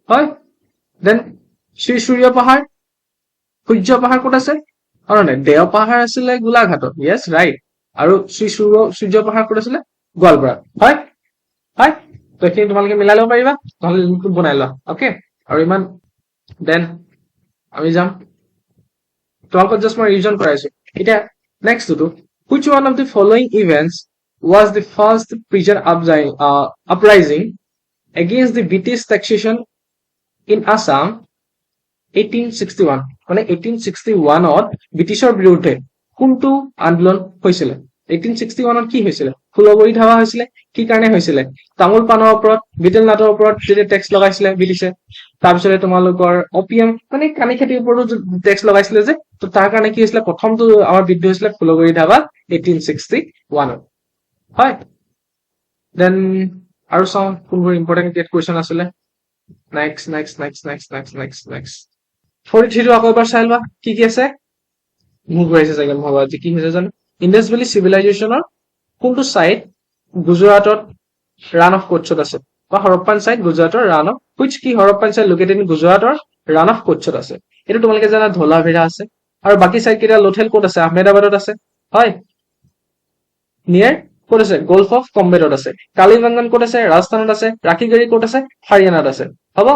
হয় দেন শ্ৰী সূৰ্য পাহাৰ ক'ত আছে নাই দেওপাহাৰ আছিলে গোলাঘাটত য়েছ ৰাইট আৰু শ্ৰী সূৰ্য পাহাৰ ক'ত আছিলে গোৱালপাৰাত হয় হয় তো এইখিনি তোমালোকে মিলাই ল'ব পাৰিবা নহ'লে লিংকটো বনাই লোৱা অ'কে আৰু ইমান দেন আমি যাম তোমালোকক জাষ্ট মই ৰিভিজন কৰাইছো এতিয়া নেক্সটটো which one of the following events was the first prison uprising against the British taxation in Assam 1861 মানে 1861ত ব্ৰিটিছৰ বিৰুদ্ধে কোনটো আন্দোলন হৈছিলে 1861ত কি হৈছিলে ফুলবৰী ধাৱা হৈছিলে কি কাৰণে হৈছিলে তামোল পাণৰ ওপৰত বিটেল নাটৰ ওপৰত যেতিয়া টেক্স লগাইছিলে ব্ৰিটিছে তাৰপিছতে তোমালোকৰ অপিয়াম মানে কানি খেতিৰ ওপৰতো টেক্স লগাইছিলে যে তো তাৰ কাৰণে কি হৈছিলে প্ৰথমটো আমাৰ বিদ্ৰোহ হৈছিলে ফুলবৰী ধাৱা 1861 হয় দেন আৰু চাওঁ কোনবোৰ ইম্পৰ্টেণ্ট কুৱেশ্যন আছিলে নেক্সট 43টো আকৌ এবাৰ চাই লোৱা কি আছে মোৰ ঘূৰাইছে চাগে ভাবা যে কি হৈছে জানো ইণ্ডাছ ভেলী চিভিলাইজেশ্যনৰ কোনটো চাইট গুজৰাটত ৰাণ অফ কোটছত আছে বা হৰপ্পান চাইট গুজৰাটৰ ৰাণ অফ কি হৰপ্পান চাইট লোকেটেড ইন গুজৰাটৰ ৰাণ অফ কোটছত আছে এইটো তোমালোকে জানা ধোলাভিৰা আছে আৰু বাকী চাইট কেইটা লোথেল ক'ত আছে আহমেদাবাদত আছে হয় নিয়াৰ ক'ত আছে গল্ফ অফ কম্বেটত আছে কালিবাংগান ক'ত আছে ৰাজস্থানত আছে ৰাখিগড়ি ক'ত আছে হাৰিয়ানাত আছে হ'ব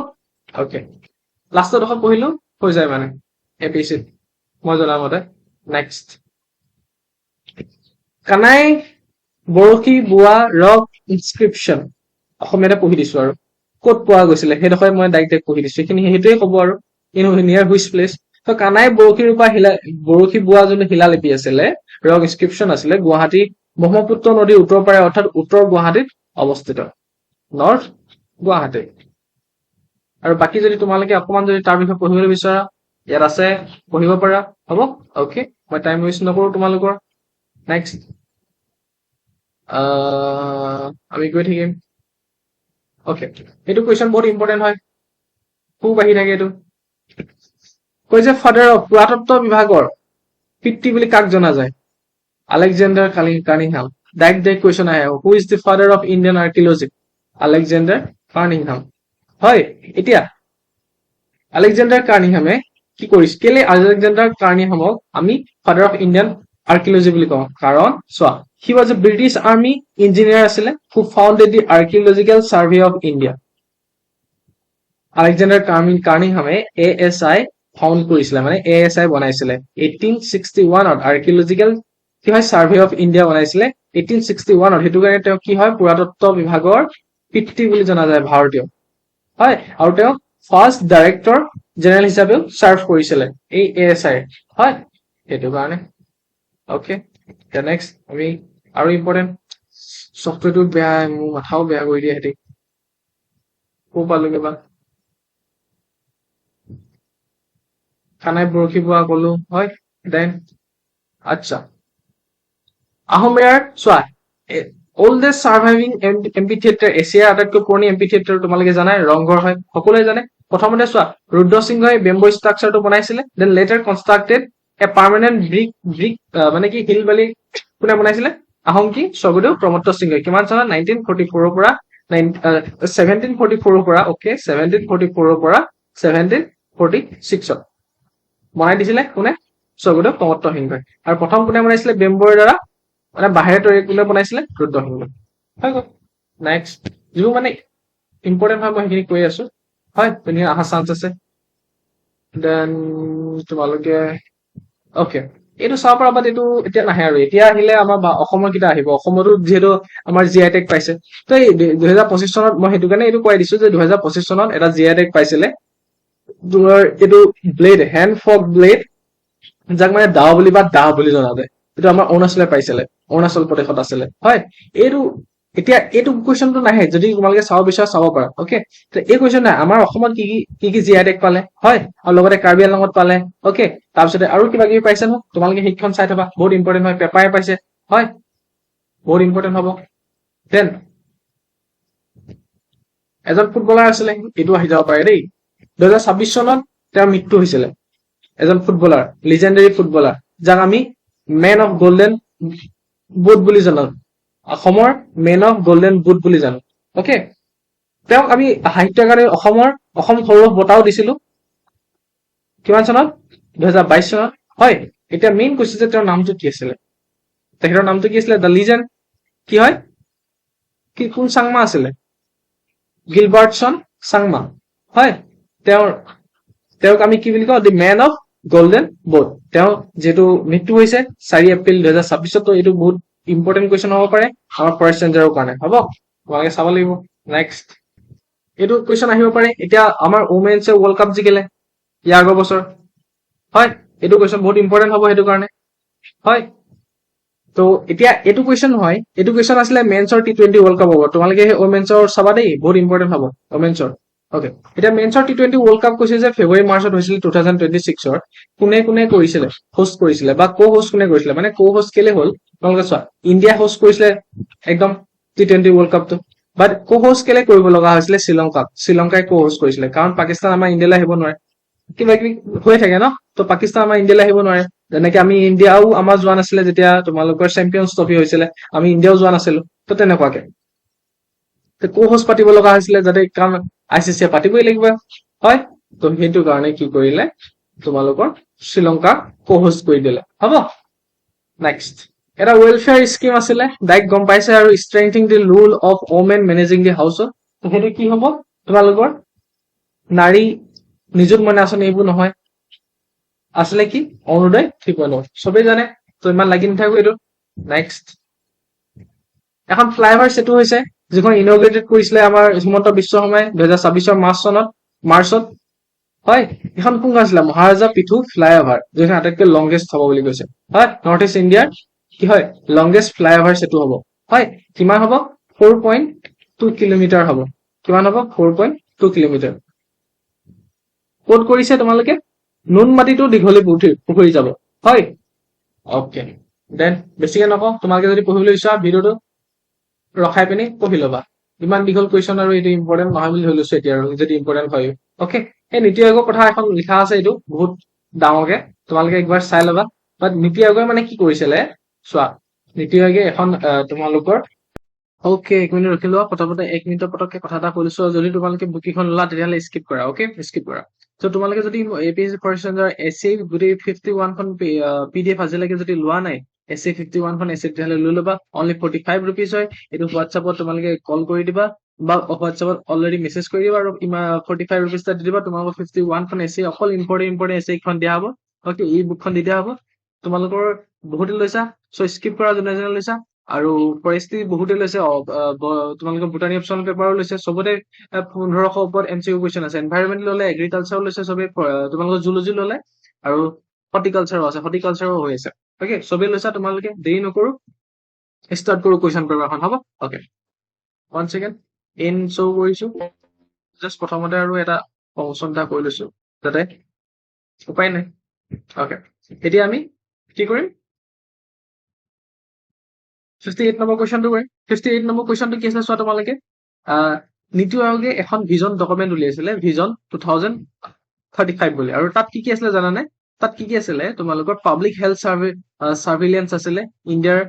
অ'কে লাষ্টত এখন পঢ়িলো হৈ যায় মানে এপিচিত মই জনা মতে নেক্সট কানাই বৰশী বোৱা ৰক ইনস্ক্ৰিপশ্যন অসমীয়াতে পঢ়ি দিছো আৰু ক'ত পোৱা গৈছিলে সেইডোখৰে মই ডাইৰেক্ট পঢ়ি দিছো সেইটোৱে ক'ব আৰু নিয়াৰ হুইচ প্লেচ তো কানাই বৰশী বোৱা যোনটো শিলালিপি আছিলে ৰক ইনস্ক্ৰিপশ্যন আছিলে গুৱাহাটী ব্ৰহ্মপুত্ৰ নদীৰ উত্তৰ পাৰে অৰ্থাৎ উত্তৰ গুৱাহাটীত অৱস্থিত নৰ্থ গুৱাহাটী আৰু বাকী যদি তোমালোকে অকমান যদি তাৰ বিষয়ে পঢ়িবলৈ বিচৰা ইয়াত আছে পঢ়িব পাৰা হ'ব অ'কে মই টাইম ৱেষ্ট নকৰো তোমালোকৰ নেক্সট আমি গৈ থাকিম অ'কে এইটো কুৱেশ্যন বহুত ইম্পৰ্টেণ্ট হয় খুব আহি থাকে এইটো কৈ যে ফাদাৰ অফ পুৰাতত্ব বিভাগৰ পিতৃ বুলি কাক জনা যায় আলেকজেণ্ডাৰ কাৰ্নিংহাম ডাইৰেক্ট কুৱেশ্যন আহে who is the father of Indian archaeology Alexander Cunningham হয় এতিয়া আলেকজেণ্ডাৰ কাৰ্নিংহামে কি কৰিছে কেলে আলেকজেণ্ডাৰ কাৰ্নিংহামক আমি ফাদাৰ অফ ইণ্ডিয়ান আৰ্কিঅলজি বুলি কওঁ কাৰণ চোৱা he was a British army engineer আছিলে who founded the archaeological survey of India Alexander কাৰ্নিংহামে ASI ফাউণ্ড কৰিছিলে মানে ASI বনাইছিলে 1861ত আৰ্কিঅলজিকেল কি হয় চাৰ্ভে অফ ইণ্ডিয়া বনাইছিলে 1861ত সেইটো কাৰণে তেওঁ কি হয় পুৰাতত্ব বিভাগৰ পিতৃ বুলি জনা যায় ভাৰতীয় হয় আৰু তেওঁ ফাৰ্ষ্ট ডাইৰেক্টৰ জেনেৰেল হিচাপেও চাৰ্ভ কৰিছিলে এই ASI হয় সেইটো কাৰণে অ'কে নেক্সট আমি আৰু ইম্পৰ্টেণ্ট ছফ্টৱেৰটো বেয়া মোৰ মাথাও বেয়া কৰি দিয়ে সিহঁতি ক'ৰ পালোগে বা কানাই বৰশী বোৱা ক'লো হয় দেন আচ্ছা আহোমেয়াৰ চোৱা oldest surviving amphitheater এছিয়াৰ আটাইতকৈ পুৰণি এম্পিথিয়েটাৰ তোমালোকে জানাই ৰংঘৰ হয় সকলোৱে জানে প্ৰথমতে চোৱা ৰুদ্ৰসিংহই বেম্বো ষ্ট্ৰাকচাৰটো বনাইছিলে দেন লেটাৰ কনষ্ট্ৰাক্টেড এ পাৰ্মানেন্ট ব্ৰিক মানে কি হিল ভেলি কোনে বনাইছিলে আহোম কিং স্বৰ্গদেউ প্ৰমত্ত সিংহই কিমান চনত 1944 পৰা 1744 পৰা ওকে 1744 পৰা 1746 বনাই দিছিলে কোনে স্বৰ্গদেউ প্ৰমত্ত সিংহই আৰু প্ৰথম কোনে বনাইছিলে বেম্বৰৰ দ্বাৰা মানে বাহিৰে তৰি কোনে বনাইছিলে ৰুদ্ৰসিংহই হৈ গ'ল নেক্সট যিবোৰ মানে ইম্পৰ্টেণ্ট হয় মই সেইখিনি কৈ আছো হয় ধুনীয়া অহা চান্স আছে দেন তোমালোকে ওকে এইটো চাব পৰা বাট এইটো এতিয়া নাহে আৰু এতিয়া আহিলে আমাৰ অসমৰ কেইটা আহিব অসমতো যিহেতু আমাৰ জি আই টেগ পাইছে তো এই 2025 চনত মই সেইটো কাৰণে এইটো কৈ দিছো যে 2025 চনত এটা জি আই টেগ পাইছিলে তোমাৰ এইটো ব্লেড হেণ্ড ফক ব্লেড যাক মানে দাও বুলি বা দাহ বুলি জনা যায় এইটো আমাৰ অৰুণাচলে পাইছিলে অৰুণাচল প্ৰদেশত আছিলে হয় এইটো এতিয়া এইটো কুৱেশ্যনটো নাহে যদি তোমালোকে চাব বিচাৰা চাব পাৰা ওকে তো এই কুৱেশ্যন নাই আমাৰ অসমত কি জি আই টেগ পালে হয় আৰু লগতে কাৰ্বি আংলঙত পালে ওকে তাৰপিছতে আৰু কিবা কিবি পাইছে ন তোমালোকে সেইখন চাই থবা বহুত ইম্পৰ্টেণ্ট হয় পেপাৰে পাইছে হয় বহুত ইম্পৰ্টেণ্ট হ'ব দেন এজন ফুটবলাৰ আছিলে এইটো আহি যাব পাৰে দেই 2026 চনত তেওঁৰ মৃত্যু হৈছিলে এজন ফুটবলাৰ লিজেণ্ডাৰী ফুটবলাৰ যাক আমি মেন অফ গল্ডেন বুট বুলি জানো অসমৰ মেন অফ গল্ডেন বুট বুলি জানো ওকে তেওঁক আমি সাহিত্য একাডেমী অসম সৌৰভ বঁটাও দিছিলো কিমান চনত 2022 চনত হয় এতিয়া মেইন কৈছে যে তেওঁৰ নামটো কি আছিলে তেখেতৰ নামটো কি আছিলে দ্য লিজেণ্ড কি হয় কি কোন চাংমা আছিলে গিলবাৰ্টছন চাংমা হয় তেওঁক আমি কি বুলি কওঁ দি মেন অফ গল্ডেন বুট তেওঁ যিহেতু মৃত্যু হৈছে 4 এপ্ৰিল 2026 এইটো বহুত ইম্পৰ্টেণ্ট কুৱেশ্যন হ'ব পাৰে আমাৰ ফৰেষ্ট ৰেঞ্জাৰৰ কাৰণে হ'ব তোমালোকে চাব লাগিব নেক্সট এইটো কুৱেশ্যন আহিব পাৰে এতিয়া আমাৰ ওমেন্সে ৱৰ্ল্ড কাপ জিকিলে ইয়াৰ আগৰ বছৰ হয় এইটো কুৱেশ্যন বহুত ইম্পৰ্টেণ্ট হ'ব সেইটো কাৰণে হয় তো এতিয়া এইটো কুৱেশ্যন নহয় এইটো কুৱেশ্যন আছিলে মেন্সৰ T20 ৱৰ্ল্ড কাপ হ'ব তোমালোকে সেই ওমেন্সৰ চাবা দেই বহুত ইম্পৰ্টেণ্ট হ'ব ওমেন্সৰ ওকে এতিয়া মেন্সৰ T20 ৱৰ্ল্ড কাপ কৈছে যে ফেব্ৰুৱাৰী মাৰ্চত হৈছিল 2026 কোনে কোনে কৰিছিলে হোষ্ট কৰিছিলে বা কো হোষ্ট কোনে কৰিছিলে মানে কো হোষ্ট কেলে হ'ল তোমালোকে চোৱা ইণ্ডিয়া হোষ্ট কৰিছিলে একদম T20 ৱৰ্ল্ড কাপটো বাট কো হোষ্ট কেলে কৰিব লগা হৈছিলে শ্ৰীলংকাই কো হোষ্ট কৰিছিলে কাৰণ পাকিস্তান আমাৰ ইণ্ডিয়ালৈ আহিব নোৱাৰে কিবা কিবি হৈ থাকে ন তো পাকিস্তান আমাৰ ইণ্ডিয়ালৈ আহিব নোৱাৰে যেনেকে আমি ইণ্ডিয়াও আমাৰ যোৱা নাছিলে যেতিয়া তোমালোকৰ চেম্পিয়নছ ট্ৰফি হৈছিলে আমি ইণ্ডিয়াও যোৱা নাছিলো তো তেনেকুৱাকে কো হোষ্ট পাতিব লগা হৈছিলে যাতে কাৰণ ICC পাতিবই লাগিব হয় তো সেইটো কাৰণে কি কৰিলে তোমালোকৰ শ্ৰীলংকা কো হোষ্ট কৰি দিলে হ'ব নেক্সট এটা ৱেলফেয়াৰ স্কিম আছিলে ডাইৰেক্ট গম পাইছে আৰু strengthening the role of women managing the house সেইটো কি হ'ব তোমালোকৰ নাৰী নিযুত মইনা আঁচনি এইবোৰ নহয় আছিলে কি অৰুণোদয় 3.0 চবেই জানে তো ইমান লাগি নাথাকো এইটো নেক্সট এখন ফ্লাইঅভাৰ সেতু হৈছে যিখন ইনগ্ৰেটেড কৰিছিলে আমাৰ হিমন্ত বিশ্ব শৰ্মাই 2026 মাৰ্চত হয় এখন কোন আছিলে মহাৰাজা পিথু ফ্লাইঅভাৰ যিখন আটাইতকৈ লংগেষ্ট হ'ব বুলি কৈছে হয় নৰ্থ ইষ্ট ইণ্ডিয়াৰ কি হয় লংগেষ্ট ফ্লাইঅভাৰ সেতু হ'ব হয় কিমান হ'ব 4.2 কিলোমিটাৰ হ'ব কিমান হ'ব 4.2 কিলোমিটাৰ ক'ত কৰিছে তোমালোকে নুনমাটিটো দীঘলী পুখুৰী যাব হয় ওকে দেন বেছিকে নকওঁ তোমালোকে যদি পঢ়িবলৈ ইচ্ছা ভিডিঅ'টো ৰখাই পিনি পঢ়ি ল'বা ইমান দীঘল কুৱেশ্যন আৰু এইটো ইম্পৰ্টেণ্ট নহয় বুলি ধৰি লৈছো এতিয়া আৰু যদি ইম্পৰ্টেণ্ট হয় ওকে এই নীতি আয়োগৰ কথা এখন লিখা আছে এইটো বহুত ডাঙৰকে তোমালোকে একবাৰ চাই ল'বা বাট নীতি আয়োগে মানে কি কৰিছিলে চোৱা নীতি আয়োগে এখন তোমালোকৰ ওকে 1 মিনিট ৰখি লোৱা প্ৰথমতে 1 মিনিটৰ পটককে কথা এটা কৈ লৈছো যদি তোমালোকে বুকিখন ল'লা তেতিয়াহ'লে স্কিপ কৰা ওকে স্কিপ কৰা তো তোমালোকে যদি APSC ফৰেষ্ট ৰেঞ্জাৰ এছএ গোটেই 51 খন PDF আজিলৈকে যদি লোৱা নাই এছএ 51 খন এছএ তেতিয়াহ'লে লৈ ল'বা অনলি 45 rupees হয় এইটো হোৱাটছআপত তোমালোকে কল কৰি দিবা বা হোৱাটছআপত অলৰেডি মেছেজ কৰি দিবা আৰু 45 rupees এটা দি দিবা তোমালোকৰ 51 খন এছএ অকল ইম্পৰ্টেণ্ট এছএ খন দিয়া হ'ব ওকে এই বুকখন দি দিয়া হ'ব তোমালোকৰ বহুতে লৈছা সো স্কিপ কৰা যোনে যোনে লৈছা আৰু ফৰেষ্ট্ৰি বহুতে লৈছে তোমালোকৰ বুটানি অপচন পেপাৰো লৈছে চবতে 1500 ওপৰত MCQ কুৱেশ্যন আছে এনভাইৰনমেন্ট ল'লে এগ্ৰিকালচাৰ লৈছে চবে তোমালোকৰ জুলজি ল'লে আৰু হৰ্টিকালচাৰো আছে হৰ্টিকালচাৰো হৈ আছে ওকে চবে লৈছা তোমালোকে দেৰি নকৰো ষ্টাৰ্ট কৰো কুৱেশ্যন পেপাৰখন হ'ব ওকে 1 সেকেন্ড ইন শো কৰিছো জাস্ট প্ৰথমতে আৰু এটা ফাংচন এটা কৰি লৈছো যাতে উপায় নাই ওকে এতিয়া আমি কি কৰিম 58 নম্বৰ কুৱেশ্যনটো কৰিম 58 নম্বৰ কুৱেশ্যনটো কি আছিলে চোৱা তোমালোকে নীতি আয়োগে এখন ভিজন ডকুমেণ্ট উলিয়াইছিলে ভিজন 2035 বুলি আৰু তাত কি আছিলে জানানে তাত কি আছিলে তোমালোকৰ পাব্লিক হেল্থ চাৰ্ভিলেন্স আছিলে ইণ্ডিয়াৰ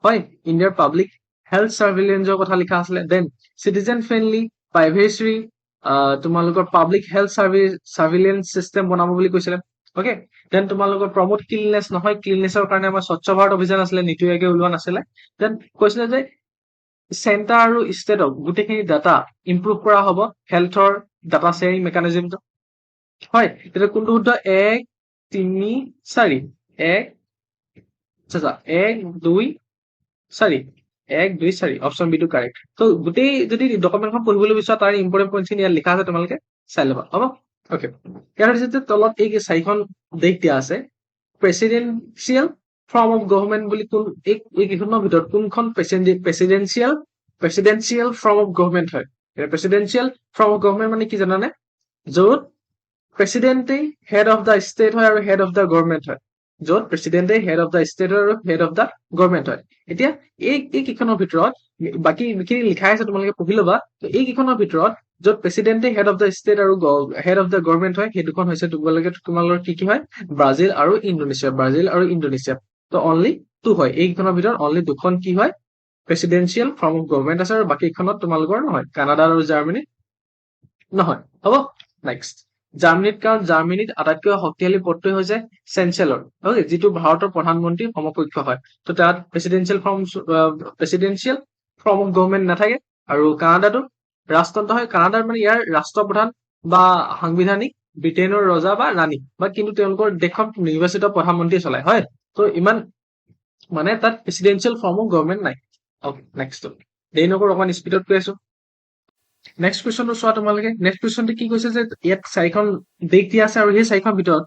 হয় ইণ্ডিয়াৰ পাব্লিক হেল্থ চাৰ্ভিলেঞ্চৰ কথা লিখা আছিলে দেন চিটিজেন ফ্ৰেণ্ডলি প্ৰাইভেচি তোমালোকৰ পাব্লিক হেল্থ চাৰ্ভিলেঞ্চ চিষ্টেম বনাব বুলি কৈছিলে অকে দেন তোমালোকৰ প্ৰমোট ক্লিননেছ নহয় ক্লিননেছৰ কাৰণে আমাৰ স্বচ্ছ ভাৰত অভিযান আছিলে নীতি আয়োগে ওলোৱা নাছিলে দেন কৈছিলে যে চেণ্টাৰ আৰু ষ্টেটক গোটেইখিনি ডাটা ইম্প্ৰুভ কৰা হ'ব হেল্থৰ ডাটা শ্বেয়াৰিং মেকানিজিমটো হয় তেতিয়া কোনটো শুদ্ধ 1 3 4 1 2 4 1 2 4 অপশ্যন বি টো কাৰেক্ট তো গোটেই যদি ডকুমেণ্টখন পঢ়িবলৈ বিচৰা তাৰ ইম্পৰ্টেণ্ট পইণ্টখিনি ইয়াত লিখা আছে তোমালোকে চাই ল'বা হ'ব অকে ইয়াৰ হৈছে তলত এই চাৰিখন দেশ দিয়া আছে প্ৰেচিডেন্সিয়েল ফৰ্ম অফ গভৰ্ণমেণ্ট বুলি কোন এইকেইখনৰ ভিতৰত কোনখন প্ৰেচিডেন্সিয়েল ফৰ্ম অফ গভৰ্ণমেণ্ট হয় প্ৰেচিডেন্সিয়েল ফৰ্ম অফ গভৰ্ণমেণ্ট মানে কি জানানে য'ত প্ৰেচিডেণ্টেই হেড অফ দ্য ষ্টেট হয় আৰু হেড অফ দ্য গভৰ্ণমেণ্ট হয় য'ত প্ৰেচিডেণ্টেই হেড অফ দ্য ষ্টেট আৰু হেড অফ দ্য গভৰ্ণমেণ্ট হয় এতিয়া এইকেইখনৰ ভিতৰত বাকী যিখিনি লিখা আছে তোমালোকে পঢ়ি ল'বা এইকেইখনৰ ভিতৰত য'ত প্ৰেচিডেণ্টেই হেড অফ দ্য ষ্টেট আৰু হেড অফ দ্য গভৰ্ণমেণ্ট হয় সেই দুখন হৈছে তোমালোকৰ কি হয় ব্ৰাজিল আৰু ইণ্ডোনেছিয়া তো অনলি টু হয় এইকেইখনৰ ভিতৰত অনলি দুখন কি হয় প্ৰেচিডেন্সিয়েল ফৰ্ম অফ গভৰ্ণমেণ্ট আছে আৰু বাকীখনত তোমালোকৰ নহয় কানাডা আৰু জাৰ্মানী নহয় হ'ব নেক্সট জাৰ্মানীত আটাইতকৈ শক্তিশালী পদটোৱে হৈছে চেঞ্চেলৰ যিটো ভাৰতৰ প্ৰধানমন্ত্ৰী সমকক্ষ হয় তো তাত প্ৰেচিডেন্সিয়েল ফৰ্ম অফ গভৰ্ণমেণ্ট নাথাকে আৰু কানাডাটো ৰাজতন্ত্ৰ হয় কানাডাৰ মানে ইয়াৰ ৰাষ্ট্ৰপ্ৰধান বা সাংবিধানিক ব্ৰিটেইনৰ ৰজা বা ৰাণী বা কিন্তু তেওঁলোকৰ দেশখন নিৰ্বাচিত প্ৰধানমন্ত্ৰী চলায় হয় তো ইমান মানে তাত প্ৰেচিডেন্সিয়েল ফৰ্ম অফ গভৰ্ণমেণ্ট নাই নেক্সট দেৰি নকৰো অকমান স্পীডত কৈ আছো নেক্সট কুৱেশ্যনটো চোৱা তোমালোকে নেক্সট কুৱেশ্যনটো কি কৈছে যে ইয়াত চাৰিখন দেশ দিয়া আছে আৰু সেই চাৰিখন ভিতৰত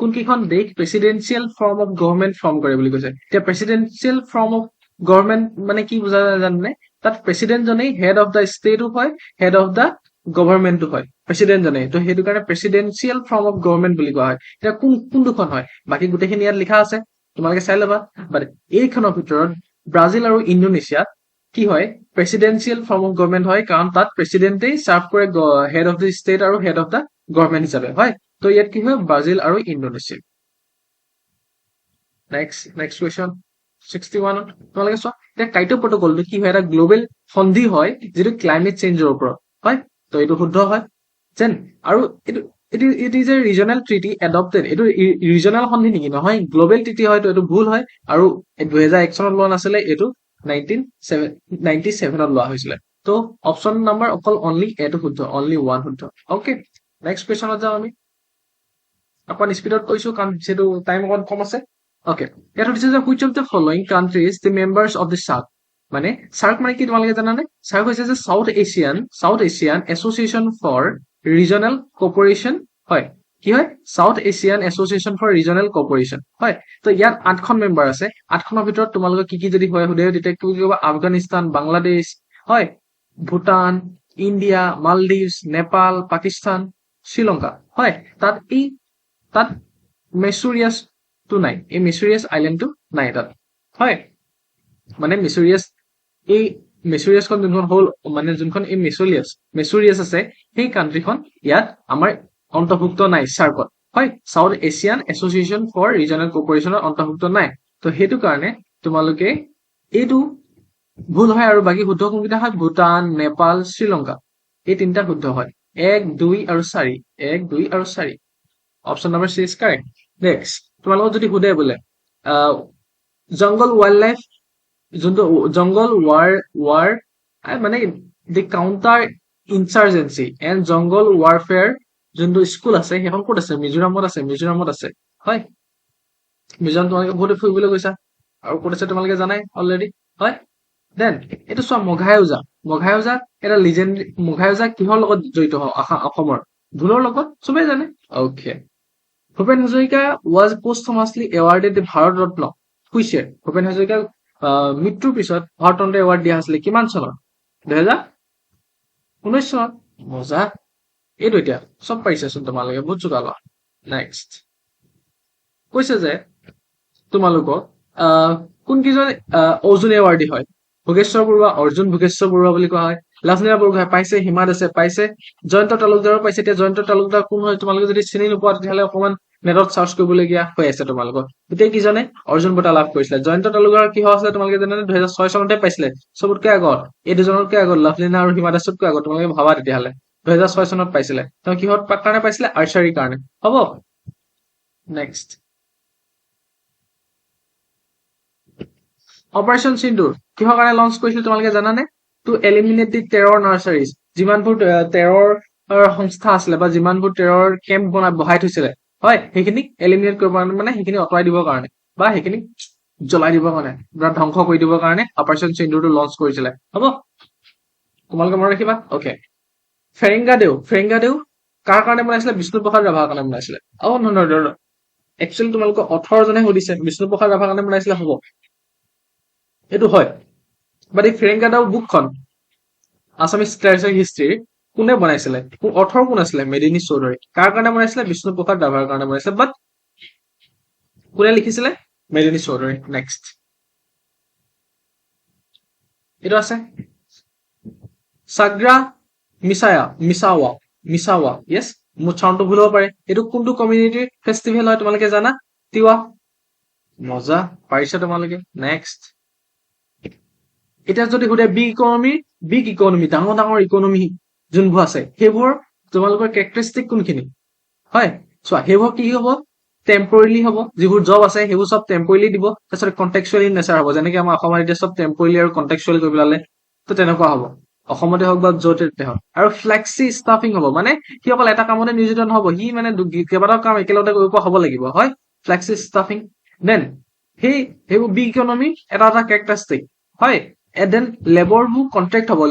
কোনকেইখন দেশ presidential form of government form কৰে বুলি কৈছে এতিয়া প্ৰেচিডেন্সিয়েল ফৰ্ম অফ গভৰ্ণমেণ্ট মানে কি বুজা জানে তাত প্ৰেচিডেণ্টজনেই হেড অফ দ্য ষ্টেটো হয় হেড অফ দ্য গভৰ্ণমেণ্টটো হয় প্ৰেচিডেণ্টজনেই তো সেইটো কাৰণে প্ৰেচিডেন্সিয়েল ফৰ্ম অফ গভৰ্ণমেণ্ট বুলি কোৱা হয় এতিয়া কোন দুখন হয় বাকী গোটেইখিনি ইয়াত লিখা আছে তোমালোকে চাই ল'বা বাট এইখনৰ ভিতৰত ব্ৰাজিল আৰু ইণ্ডোনেছিয়াত কি হয় প্ৰেচিডেন্সিয়েল ফৰ্ম অফ গভৰ্ণমেণ্ট হয় কাৰণ তাত প্ৰেচিডেণ্টেই চাৰ্ভ কৰে হেড অফ দ্য ষ্টেট আৰু হেড অফ দ্য গভৰ্ণমেণ্ট হিচাপে হয় তো ইয়াত কি হয় ব্ৰাজিল আৰু ইণ্ডোনেছিয়া নেক্সট কুৱেশ্যন 61 তোমালোকে চোৱা এতিয়া কাইটো প্ৰটকলটো কি হয় এটা গ্ল'বেল সন্ধি হয় যিটো ক্লাইমেট চেঞ্জৰ ওপৰত হয় তো এইটো শুদ্ধ হয় যেন আৰু it is a regional treaty adopted এইটো ৰিজনেল সন্ধি নেকি নহয় গ্ল'বেল ট্ৰিটি হয় তো এইটো ভুল হয় আৰু 2001 চনত লোৱা নাছিলে এইটো 1997ত লোৱা হৈছিলে তো অপশ্যন নাম্বাৰ অকল অনলি এটো শুদ্ধ অনলি ওৱান শুদ্ধ অকে নেক্সট কুৱেশ্যনত যাওঁ আমি অকণ স্পীডত কৈছো কাৰণ যিহেতু টাইম অকণ কম আছে অকে ইয়াত সুধিছে যে which of the following countries the members of the SAARC মানে সাৰ্ক মানে কি তোমালোকে জানানে সাৰ্ক হৈছে যে South Asian association for Regional Cooperation হয় কি হয় South Asian association for Regional Cooperation হয় তো ইয়াত 8খন মেম্বাৰ আছে 8খনৰ ভিতৰত তোমালোকে কি যদি হয় সোধে তেতিয়া কি বুলি ক'বা আফগানিস্তান বাংলাদেশ হয় ভূটান ইণ্ডিয়া মালদ্বীপছ নেপাল পাকিস্তান শ্ৰীলংকা হয় তাত মেচুৰিয়াছটো নাই এই মেচুৰিয়াছ আইলেণ্ডটো নাই তাত হয় মানে মেচুৰিয়াছখন যোনখন হ'ল মানে যোনখন এই মেচুৰিয়াছ আছে সেই কাণ্ট্ৰিখন ইয়াত আমাৰ অন্তৰ্ভুক্ত নাই সাৰ্কত হয় South Asian association for regional কপাৰেশ্যনৰ অন্তৰ্ভুক্ত নাই তো সেইটো কাৰণে তোমালোকে এইটো ভুল হয় আৰু বাকী শুদ্ধ কোনকেইটা হয় ভূটান নেপাল শ্ৰীলংকা এই তিনিটা শুদ্ধ হয় 1 2 আৰু 4 option number C is correct next তোমালোকক যদি সোধে বোলে জংগল ৱাইল্ড লাইফ যোনটো জংগল ৱাৰ মানে দি কাউণ্টাৰ ইনচাৰ্জেঞ্চি এণ্ড জংগল ৱাৰফেয়াৰ যোনটো স্কুল আছে সেইখন ক'ত আছে মিজোৰামত আছে হয় মিজোৰাম তোমালোকে বহুতে ফুৰিবলৈ গৈছা আৰু ক'ত আছে তোমালোকে জানাই অলৰেডি হয় দেন এইটো চোৱা মঘাই ওজা এটা লিজেণ্ডাৰী মঘাই ওজা কিহৰ লগত জড়িত অসমৰ ঢোলৰ লগত চবেই জানে okay Bhupen Hazarika was posthumously awarded Bharat Ratna which year Bhupen হাজৰিকাক মৃত্যুৰ পিছত ভাৰত ৰত্ন এৱাৰ্ড দিয়া হৈছিলে কিমান চনত 2019 চনত মজা এইটো এতিয়া চব পাৰিছাচোন তোমালোকে বহুত চোকালা নেক্সট কৈছে যে তোমালোকক কোনকেইজন অৰ্জুন এৱাৰ্ডী হয় ভোগেশ্বৰ বৰুৱা অৰ্জুন ভোগেশ্বৰ বৰুৱা বুলি কোৱা হয় লাভলীনা বৰগোহাঁই পাইছে হিমা দাসে পাইছে জয়ন্ত তালুকদাৰো পাইছে এতিয়া জয়ন্ত তালুকদাৰ কোন হয় তোমালোকে যদি চিনি নোপোৱা তেতিয়াহ'লে অকমান নেটত চাৰ্চ কৰিবলগীয়া হৈ আছে তোমালোকৰ গোটেই কিজনে অৰ্জুন বঁটা লাভ কৰিছিলে জয়ন্ত তালুকদাৰ কি হৈছিলে তোমালোকে জানানে 2006 চনতে পাইছিলে চবতকৈ আগত এই দুজনতকৈ আগত লাভলীনা আৰু হিমা দাসতকৈ আগত তোমালোকে ভাবা তেতিয়াহ'লে 2006 চনত পাইছিলে তেওঁ কিহত কাৰণে পাইছিলে আৰ্চাৰীৰ কাৰণে হ'ব নেক্সট অপাৰেশ্যন সিন্দুৰ কিহৰ কাৰণে লঞ্চ কৰিছিল তোমালোকে জানানে টু এলিমিনেট দি টেৰৰ নাৰ্চাৰীজ যিমানবোৰ টেৰৰ সংস্থা আছিলে বা যিমানবোৰ টেৰৰ কেম্প বহাই থৈছিলে হয় সেইখিনি এলিমিনেট কৰিব কাৰণে মানে সেইখিনি আঁতৰাই দিবৰ কাৰণে বা সেইখিনি জ্বলাই দিবৰ কাৰণে বা ধ্বংস কৰি দিবৰ কাৰণে অপাৰেশ্যন সিন্দুৰটো লঞ্চ কৰিছিলে হ'ব তোমালোকে মনত ৰাখিবা অ'কে ফেৰেংগাদেউ কাৰ কাৰণে বনাইছিলে বিষ্ণুপ্ৰসাদ ৰাভাৰ কাৰণে বনাইছিলে নহয় একচুৱেলি তোমালোকক 18 জনে সুধিছে বিষ্ণুপ্ৰসাদ ৰাভাৰ কাৰণে বনাইছিলে হ'ব এইটো হয় বাট এই ফেৰেংগাদেউ বুকখন আছামিজ লিটাৰেচাৰ হিষ্ট্ৰীৰ কোনে বনাইছিলে অথৰ কোন আছিলে মেদিনী চৌধুৰী কাৰ কাৰণে বনাইছিলে বিষ্ণুপ্ৰসাদ ৰাভাৰ কাৰণে বনাইছিলে বাট কোনে লিখিছিলে মেদিনী চৌধুৰী নেক্সট এইটো আছে সাগ্ৰা মিছাৱা য়েছ মোৰ চাউণ্ডটো ভুল হ'ব পাৰে এইটো কোনটো কমিউনিটিৰ ফেষ্টিভেল হয় তোমালোকে জানা তিৱা মজা পাৰিছা তোমালোকে নেক্সট এতিয়া যদি সোধে বিগ ইকনমি ডাঙৰ ডাঙৰ ইকনমি যোনবোৰ আছে সেইবোৰ তোমালোকৰ কেৰেক্টাৰিষ্টিক কোনখিনি হয় চোৱা সেইবোৰ কি হ'ব টেম্পৰেলি হ'ব যিবোৰ জব আছে সেইবোৰ চব টেম্পৰেলি দিব তাৰপিছত কণ্টেক্সুৱেলি নেচাৰ হ'ব যেনেকে আমাৰ অসমত এতিয়া চব টেম্পৰেলি আৰু কণ্টেক্সুৱেল কৰি পেলালে তো তেনেকুৱা হ'ব অসমতে হওক বা য'তে হওক আৰু ফ্লেক্সি ষ্টাফিং হ'ব মানে সি অকল এটা কামতে নিয়োজিত নহ'ব সি মানে কেইবাটাও কাম একেলগতে কৰিব পৰা হ'ব লাগিব হয় ফ্লেক্সি ষ্টাফিং দেন সেইবোৰ বিগ ইকনমি এটা কেৰেক্টাৰিষ্টিক হয় দেন লেবৰবোৰ কণ্ট্ৰেক্ট হ'ব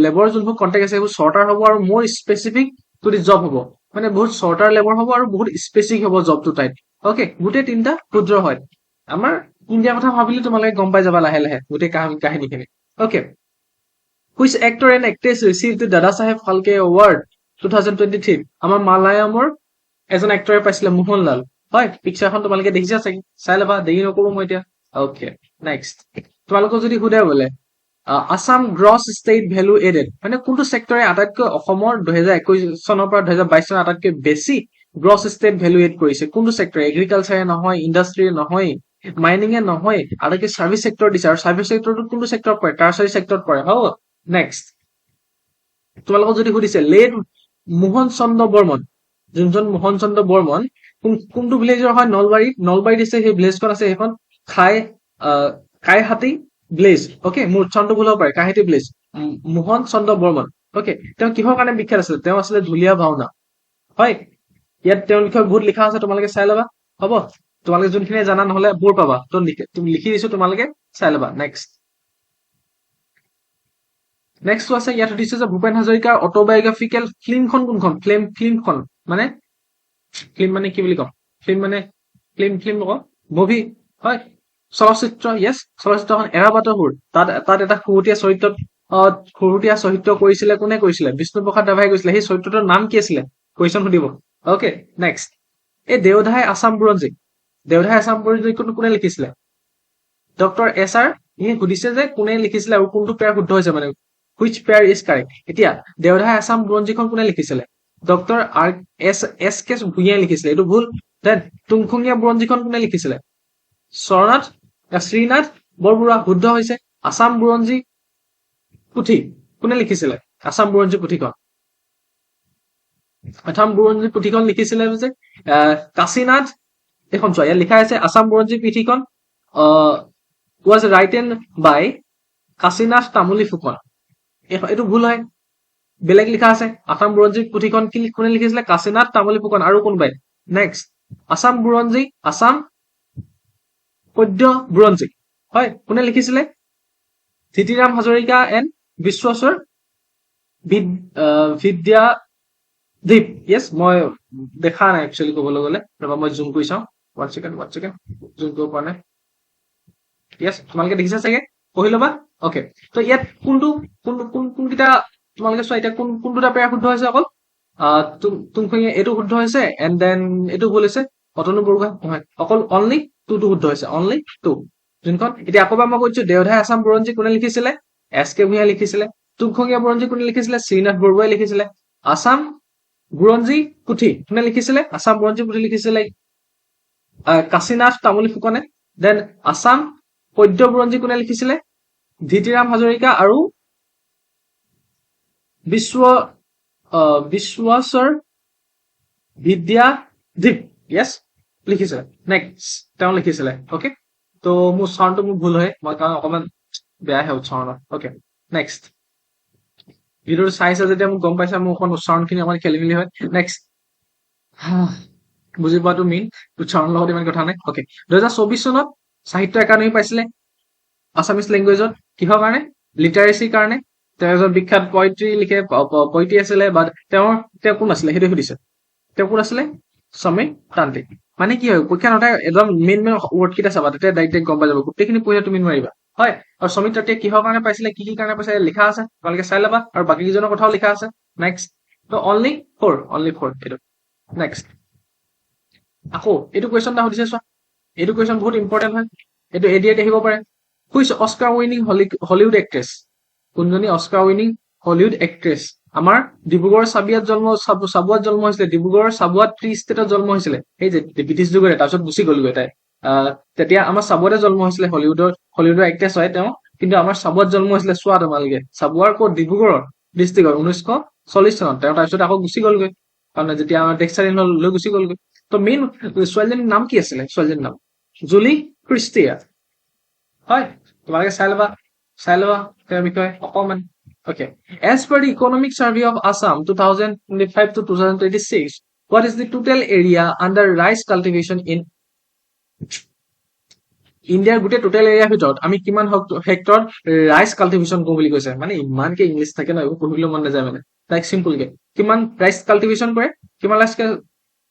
লেবৰ যোনবোৰ কণ্ট্ৰেক্ট আছে সেইবোৰ শ্বৰ্টাৰ হ'ব আৰু মোৰ স্পেচিফিক টু দি জব হ'ব মানে বহুত শ্বৰ্টাৰ লেবৰ হ'ব আৰু বহুত স্পেচিফিক হ'ব জবটো টাইপ অ'কে গোটেই তিনিটা ক্ষুদ্ৰ হয় আমাৰ ইণ্ডিয়াৰ কথা ভাবিলে তোমালোকে গম পাই যাবা লাহে লাহে গোটেই কাহিনীখিনি okay which actor and actress receive the Dadasaheb Phalke award 2023 আমাৰ মালায়ামৰ এজন এক্টৰে পাইছিলে মোহনলাল হয় পিকচাৰখন তোমালোকে দেখিছা চাগে চাই ল'বা দেৰি নকৰো মই এতিয়া অ'কে নেক্সট তোমালোকক যদি সোধে বোলে Assam gross state value aided মানে কোনটো ছেক্টৰে আটাইতকৈ অসমৰ 2021 চনৰ পৰা 2022 চনৰ আটাইতকৈ বেছি গ্ৰছ ষ্টেট ভেলু এড কৰিছে কোনটো ছেক্টৰে এগ্ৰিকালচাৰে নহয় ইণ্ডাষ্ট্ৰীয়ে নহয় মাইনিঙে নহয় আটাইতকৈ ছাৰ্ভিচ ছেক্টৰ দিছে আৰু ছাৰ্ভিচ ছেক্টৰটো কোনটো ছেক্টৰত পৰে টাৰ্চাৰী ছেক্টৰত পৰে হ'ব নেক্সট তোমালোকক যদি সুধিছে লেড মোহন চন্দ্ৰ বৰ্মন যোনজন মোহন চন্দ্ৰ বৰ্মন কোনটো ভিলেজৰ হয় নলবাৰীত আছে সেই ভিলেজখন আছে সেইখন কাইহাতী ভিলেজ অ'কে মোৰ উচ্চাৰণটো ভুল হ'ব পাৰে কাইহাতী ভিলেজ মোহন চন্দ্ৰ বৰ্মন অ'কে তেওঁ কিহৰ কাৰণে বিখ্যাত আছিলে তেওঁ আছিলে ঢুলীয়া ভাওনা হয় ইয়াত তেওঁৰ বিষয়ে বহুত লিখা আছে তোমালোকে চাই ল'বা হ'ব তোমালোকে যোনখিনি জানা নহ'লে বোৰ পাবা তো তুমি লিখি দিছো তোমালোকে চাই ল'বা নেক্সটটো আছে ইয়াত সুধিছে যে ভূপেন হাজৰিকাৰ অট'বায়োগ্ৰাফিকেল ফিল্মখন কোনখন ফিল্মখন মানে ফিল্ম মানে কি বুলি ক'ম ফিল্ম নকওঁ মুভি হয় চলচ্চিত্ৰ য়েছ চলচ্চিত্ৰখন এৰাবাটৰ সুৰ তাত এটা খুহুতীয়া চৰিত্ৰ কৰিছিলে কোনে কৰিছিলে বিষ্ণুপ্ৰসাদ ৰাভাই কৰিছিলে সেই চৰিত্ৰটোৰ নাম কি আছিলে কুৱেশ্যন সুধিব অ'কে নেক্সট এই দেওধাই আছাম বুৰঞ্জী কোনে লিখিছিলে ডক্টৰ SR সুধিছে যে কোনে লিখিছিলে আৰু কোনটো পেয়াৰ শুদ্ধ হৈছে মানে হুইচ পেয়াৰ ইজ কাৰেক্ট এতিয়া দেওধাই আছাম বুৰঞ্জীখন কোনে লিখিছিলে ডক্টৰ SK ভূঞাই লিখিছিলে এইটো ভুল দেন তুংখুঙীয়া বুৰঞ্জীখন কোনে লিখিছিলে শ্ৰীনাথ বৰবৰুৱা শুদ্ধ হৈছে আছাম বুৰঞ্জী পুথি কোনে লিখিছিলে আছাম বুৰঞ্জী পুথিখন লিখিছিলে যে কাশীনাথ এইখন চোৱা ইয়াত লিখা আছে আছাম বুৰঞ্জী পুথিখন was written by Kashinath Tamuli Phukan এইটো ভুল হয় বেলেগ লিখা আছে আছাম বুৰঞ্জী পুথিখন কোনে লিখিছিলে কাশীনাথ তামুলী ফুকন আৰু কোনোবাই নেক্সট আছাম পদ্য বুৰঞ্জী হয় কোনে লিখিছিলে ধীতিৰাম হাজৰিকা এণ্ড বিশ্বেশ্বৰ বিদ্যাধীপ য়েছ মই দেখা নাই একচুৱেলি ক'বলৈ গ'লে ৰবা মই জুম কৰি চাওঁ ওৱান ছেকেণ্ড জুম কৰিব পৰা নাই য়েছ তোমালোকে দেখিছা চাগে পঢ়ি ল'বা অ'কে তো ইয়াত কোনকেইটা তোমালোকে চোৱা এতিয়া কোন দুটা পেয়াৰ শুদ্ধ হৈছে অকল তুংখুঙীয়া এইটো শুদ্ধ হৈছে এণ্ড দেন এইটো ভুল হৈছে অতনু বৰগোহাঁই নহয় অকল অনলি টুটো শুদ্ধ হৈছে অনলি টু যোনখন এতিয়া আকৌ মই কৈছো দেওধাই আছাম বুৰঞ্জী কোনে লিখিছিলে SK ভূঞাই লিখিছিলে তুংখুঙীয়া বুৰঞ্জী কোনে লিখিছিলে শ্ৰীনাথ বৰবৰুৱাই লিখিছিলে আছাম বুৰঞ্জী পুথি কোনে লিখিছিলে আছাম বুৰঞ্জী পুথি লিখিছিলে কাশীনাথ তামুলী ফুকনে। দেন আছাম পদ্য বুৰঞ্জী কোনে লিখিছিলে? ধীতিৰাম হাজৰিকা আৰু বিশ্বেশ্বৰ বিদ্যাধীপ য়েছ লিখিছিলে। নেক্সট তেওঁ লিখিছিলে। অকে, তো মোৰ উচ্চাৰণটো মোৰ ভুল হয়, মই কাৰণ অকণমান বেয়াহে উচ্চাৰণত। অকে, নেক্সট ভিডিঅ'টো চাইছে যেতিয়া মোক গম পাইছা মোৰ অকণ উচ্চাৰণখিনি অকণ খেলি মেলি হয়। নেক্সট বুজি পোৱাটো মেইন, উচ্চাৰণৰ লগত ইমান কথা নাই। অকে, 2024 চনত সাহিত্য একাডেমী পাইছিলে আছামিজ লেংগুৱেজত। কিহৰ কাৰণে? লিটাৰেচিৰ কাৰণে। তেওঁ এজন বিখ্যাত পয়ট্ৰি লিখে, পয়ট্ৰি আছিলে, বা তেওঁ কোন আছিলে সেইটো সুধিছে। তেওঁ কোন আছিলে? সমীৰ তান্ত্ৰিক। মানে কি হয়, পৰীক্ষা নথাই একদম মেইন ৱৰ্ড কেইটা চাবা, তেতিয়া ডাইৰেক্ট গম পাই যাব, গোটেইখিনি পঢ়িলে তুমি নোৱাৰিবা। হয়, আৰু সমীৰ তান্ত্ৰিক কিহৰ কাৰণে পাইছিলে, কি কি কাৰণে পাইছিলে লিখা আছে, তোমালোকে চাই ল'বা, আৰু বাকী কেইজনৰ কথাও লিখা আছে। নেক্সট, তো অনলি ফ'ৰ এইটো। নেক্সট, আকৌ এইটো কুৱেশ্যন এটা সুধিছে চোৱা, এইটো কুৱেশ্যন বহুত ইম্পৰ্টেণ্ট হয়, এইটো এডিএত আহিব পাৰে। Which Oscar winning Hollywood actress? কোনজনী অস্কাৰ উইনিং হলিউড এক্ট্ৰেছ? আমাৰ ডিব্ৰুগড় চাবুৱাত জন্ম হৈছিলে, ডিব্ৰুগড় চাবুৱাত টি ষ্টেটত জন্ম হৈছিলে, সেই যে ব্ৰিটিছ যুগৰে, তাৰপিছত গুচি গ'লগৈ তাই। তেতিয়া আমাৰ চাবুৱাতে জন্ম হৈছিলে, হলিউডৰ এক্ট্ৰেছ হয় তেওঁ, কিন্তু আমাৰ চাবুৱাত জন্ম হৈছিলে। চোৱা তোমালোকে, চাবুৱাৰ ক'ত? ডিব্ৰুগড়ৰ ডিষ্ট্ৰিক্টৰ, 1940 চনত তেওঁ তাৰপিছত আকৌ গুচি গ'লগৈ, কাৰণ যেতিয়া আমাৰ দেশ স্বাধীন হ'ল লৈ গুচি গ'লগৈ। তো মেইন ছোৱালীজনীৰ নাম কি আছিলে? ছোৱালীজনীৰ নাম জুলি ক্ৰিষ্টিয়া। হয়, তোমালোকে চাই ল'বা তেওঁৰ বিষয়ে অকণমান। Okay. As per the Economic Survey of Assam 2025 to 2026, what is the total area under rice cultivation in India? গোটেই টোটেল এৰিয়াৰ ভিতৰত আমি কিমান হেক্টৰ ৰাইচ কাল্টিভেশ্যন কৰো বুলি কৈছে। মানে ইমানকে ইংলিছ থাকে ন, এইবোৰ পঢ়িবলৈ মন নাযায়। মানে লাইক চিম্পলকে কিমান ৰাইচ কাল্টিভেশ্যন কৰে, কিমান ৰাইচ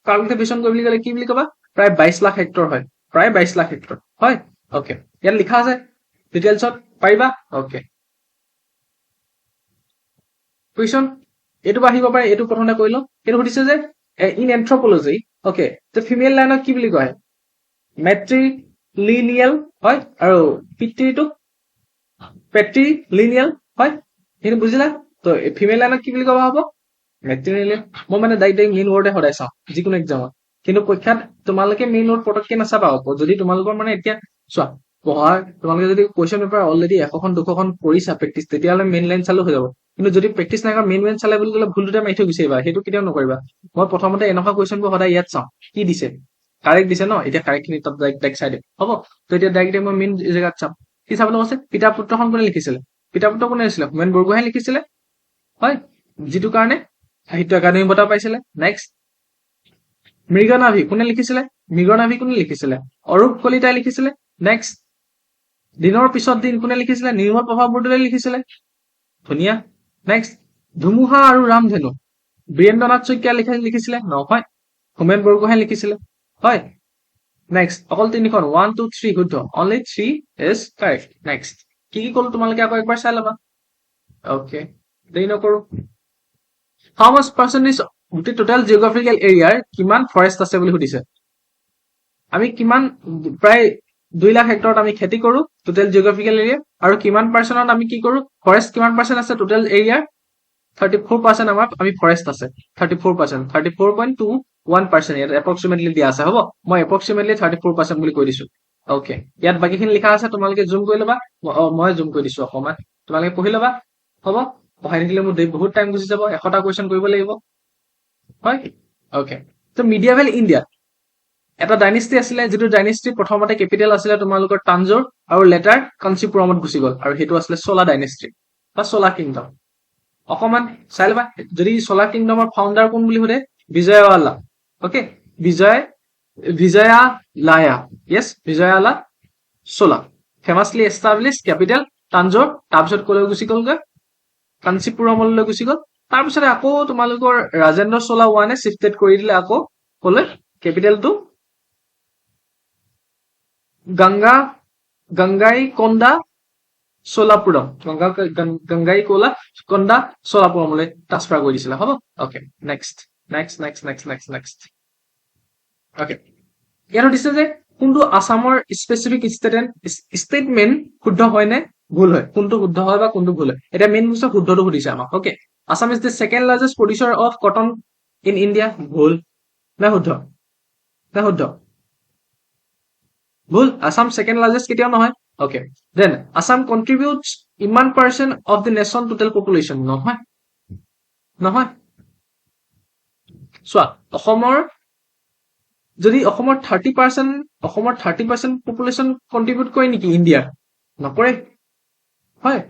কাল্টিভেশ্যন কৰে বুলি ক'লে কি বুলি ক'বা? প্ৰায় 22 লাখ হেক্টৰ হয়, প্ৰায় 22 লাখ হেক্টৰ হয়। অকে, ইয়াত লিখা আছে ডিটেইলছত, পাৰিবা? অকে, কুৱেশ্যন এইটো আহিব পাৰে, এইটো প্ৰথমতে কৰি লওঁ। এইটো সুধিছে যে ইন এন্থ্ৰপলজি, অকে, ত ফিমেল লাইনক কি বুলি কয়? মেট্ৰিলিনিয়েল হয়, আৰু পিতৃটো পেট্ৰিলিনিয়েল হয়, সেইটো বুজিলা? তো ফিমেল লাইনক কি বুলি কোৱা হ'ব? মেট্ৰিলিনিয়েল। মই মানে ডাইৰেক্ট মেইন ৱৰ্ডে সদায় চাওঁ যিকোনো এক্সামত, কিন্তু পৰীক্ষাত তোমালোকে মেইন ৱৰ্ড পটককে নাচাবা। যদি তোমালোকৰ মানে এতিয়া চোৱা পঢ়াৰ, তোমালোকে যদি কুৱেশ্যন পেপাৰ অলৰেডি 100খন 200খন কৰিছা প্ৰেক্টিচ, তেতিয়াহ'লে মেইন লাইন চালেও হৈ যাব। কিন্তু যদি প্ৰেক্টিচ নাই কৰা, মেইন লাইন চালে বুলি ক'লে ভুলটোতে মাৰি থৈ গুচি আহিবা, সেইটো কেতিয়াও নকৰিবা। মই প্ৰথমতে এনেকুৱা কুৱেশ্যনবোৰ সদায় ইয়াত চাওঁ, কি দিছে, কাৰেক্ট দিছে ন, এতিয়া কাৰেক্ট খিনি তাত ডাইৰেক্ট চাই দিম, হ'ব? তো এতিয়া ডাইৰেক্ট মই মেইন জেগাত চাম। কি চাবলৈ কৈছে? পিতা পুত্ৰখন কোনে লিখিছিলে? পিতা পুত্ৰ কোনে লিখিছিলে? হোমেন বৰগোহাঁই লিখিছিলে, হয়, যিটো কাৰণে সাহিত্য একাডেমী বঁটা পাইছিলে। নেক্সট, মৃগনাভি কোনে লিখিছিলে? মৃগনাভি কোনে লিখিছিলে? অৰূপ কলিতাই লিখিছিলে। নেক্সট, দিনৰ পিছত দিন কোনে লিখিছিলে? নিৰ্মল প্ৰভাৱ বৰদলৈ লিখিছিলে। ধুনীয়া। নেক্সট, ধুমুহা আৰু ৰামধেনু বীৰেন্দ্ৰনাথ শইকীয়া লিখিছিলে? নহয়, হোমেন বৰগোহাঁই লিখিছিলে, হয়। নেক্সট, অকল 3খন, 1 2 3 শুদ্ধ, অনলি 3 ইজ কাৰেক্ট। নেক্সট, কি ক'লো তোমালোকে আকৌ একবাৰ চাই ল'বা। অকে, দেৰি নকৰো। হাউ মাছ পাৰ্চেন্টেজ গোটেই টোটেল জিঅ'গ্ৰাফিকেল এৰিয়াৰ কিমান ফৰেষ্ট আছে বুলি সুধিছে। আমি কিমান, প্ৰায় 2 লাখ হেক্টৰত আমি খেতি কৰো টোটেল জিঅ'গ্ৰাফিকেল এৰিয়া, আৰু কিমান পাৰ্চেন্টত আমি কি কৰো? ফৰেষ্ট কিমান পাৰ্চেন্ট আছে টোটেল এৰিয়াৰ? 34% আমি ফৰেষ্ট আছে, 34%, 34.21% ইয়াত এপ্ৰক্সিমেটলি দিয়া আছে, হ'ব? মই এপ্ৰক্সিমেটলি 34% বুলি কৈ দিছো। অকে, ইয়াত বাকীখিনি লিখা আছে, তোমালোকে জুম কৰি ল'বা। মই জুম কৰি দিছো অকণমান, তোমালোকে পঢ়ি ল'বা, হ'ব? পঢ়াই থাকিলে মোৰ বহুত টাইম গুচি যাব, 100টা কুৱেশ্যন কৰিব লাগিব, হয়? অকে, তো মিডিয়েভেল ইণ্ডিয়াত এটা ডাইনেষ্টি আছিলে, যিটো ডাইনেষ্টি প্ৰথমতে কেপিটেল আছিলে তোমালোকৰ তাঞ্জোৰ, আৰু লেটাৰ কাঞ্চিপুৰমত গুচি গ'ল, আৰু সেইটো আছিলে চোলা ডাইনেষ্টি বা চোলা কিংডম। অকমান চাই ল'বা, যদি চোলা কিংডমৰ ফাউণ্ডাৰ কোন বুলি সোধে, বিজয়ৱালা। অকে, বিজয়ালায়া, য়েছ, বিজয়ালা চোলা, ফেমাছলি এষ্টাব্লিছ কেপিটেল তাঞ্জোৰ, তাৰপিছত ক'লৈ গুচি গ'লগৈ? কাঞ্চিপুৰমলৈ গুচি গ'ল। তাৰপিছতে আকৌ তোমালোকৰ ৰাজেন্দ্ৰ চোলা ওৱানে চিফটেড কৰি দিলে আকৌ ক'লৈ? কেপিটেলটো গংগাইকোণ্ডা চোলাপুৰম, গংগাইকোণ্ডা চোলাপুৰমলৈ ট্ৰান্সফাৰ কৰি দিছিলে, হ'ব? Okay, next. অকে, ইয়াত সুধিছে যে কোনটো আছামৰ স্পেচিফিক ষ্টেটমেন্ট শুদ্ধ হয় নে ভুল হয়, কোনটো শুদ্ধ হয় বা কোনটো ভুল হয়। এতিয়া মেইন বস্তু শুদ্ধটো সুধিছে আমাক। Okay, Assam is the second largest producer of cotton in India, ভুল নে শুদ্ধ? ভুল আসাম সেকেন্ড লাৰ্জেষ্ট কেতিয়াও নহয় ওকে দেন আসাম কন্ট্ৰিবিউটছ ইমান percent of the nation total population নহয় নহয় চোৱা অসমৰ যদি অসমৰ 30% পপুলেশ্যন কন্ট্ৰিবিউট কৰে নেকি ইণ্ডিয়াৰ নকৰে হয়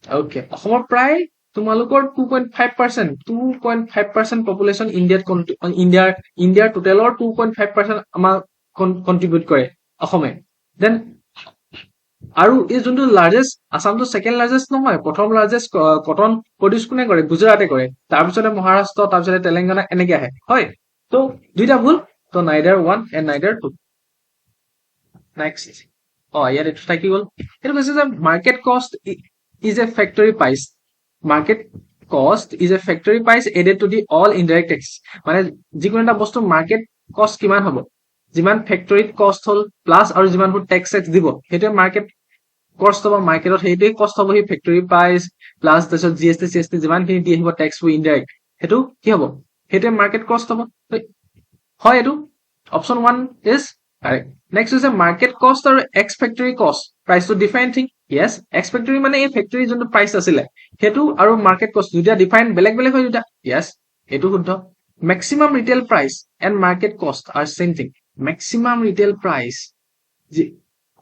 ওকে অসমৰ প্ৰায় তোমালোকৰ 2.5% পপুলেশ্যন ইণ্ডিয়াৰ টোটেলৰ 2.5% আমাৰ কন্ট্ৰিবিউট কৰে অসমে দেন আৰু এই যোনটো লাৰ্জেষ্ট আসামটো সেকেন্ড লাৰ্জেষ্ট নহয় প্ৰথম লাৰ্জেষ্ট কটন প্ৰডিউচ কোনে কৰে গুজৰাটে কৰে তাৰপিছতে মহাৰাষ্ট্ৰ তাৰপিছতে তেলেংগানা এনেকে আহে হয় তো দুইটা ভুল তো নাইডাৰ 1 এণ্ড নাইডাৰ 2 নেক্সট ইয়াত এইটো থাকি গ'ল এইটো কৈছে যে market cost is a factory price market cost is a factory price added to the all indirect tax মানে যিকোনো এটা বস্তু মাৰ্কেট কষ্ট কিমান হ'ব যিমান ফেক্টৰীত কষ্ট হ'ল প্লাছ আৰু যিমানবোৰ টেক্স দিব সেইটোৱে মাৰ্কেট কষ্ট হ'ব মাৰ্কেটত সেইটোৱে কষ্ট হ'ব সেই ফেক্টৰী প্ৰাইচ প্লাছ তাৰপিছত জিএছটি চিএছটি যিমানখিনি দি আহিব টেক্সবোৰ ইনডাইৰেক্ট সেইটো কি হ'ব সেইটোৱে মাৰ্কেট কষ্ট হ'ব হয় এইটো অপশ্যন 1 ইজ কাৰেক্ট নেক্সট হৈছে মাৰ্কেট কষ্ট আৰু এক্স ফেক্টৰী কষ্ট প্ৰাইচটো ডিফাৰেণ্ট থিং য়েছ এক্স ফেক্টৰী মানে এই ফেক্টৰী যোনটো প্ৰাইচ আছিলে সেইটো আৰু মাৰ্কেট কষ্ট দুটা ডিফাৰেণ্ট বেলেগ বেলেগ হয় দুটা য়েছ এইটো শুদ্ধ maximum retail price and market কষ্ট আৰ চেম থিং মেক্সিমাম ৰিটেইল প্ৰাইচ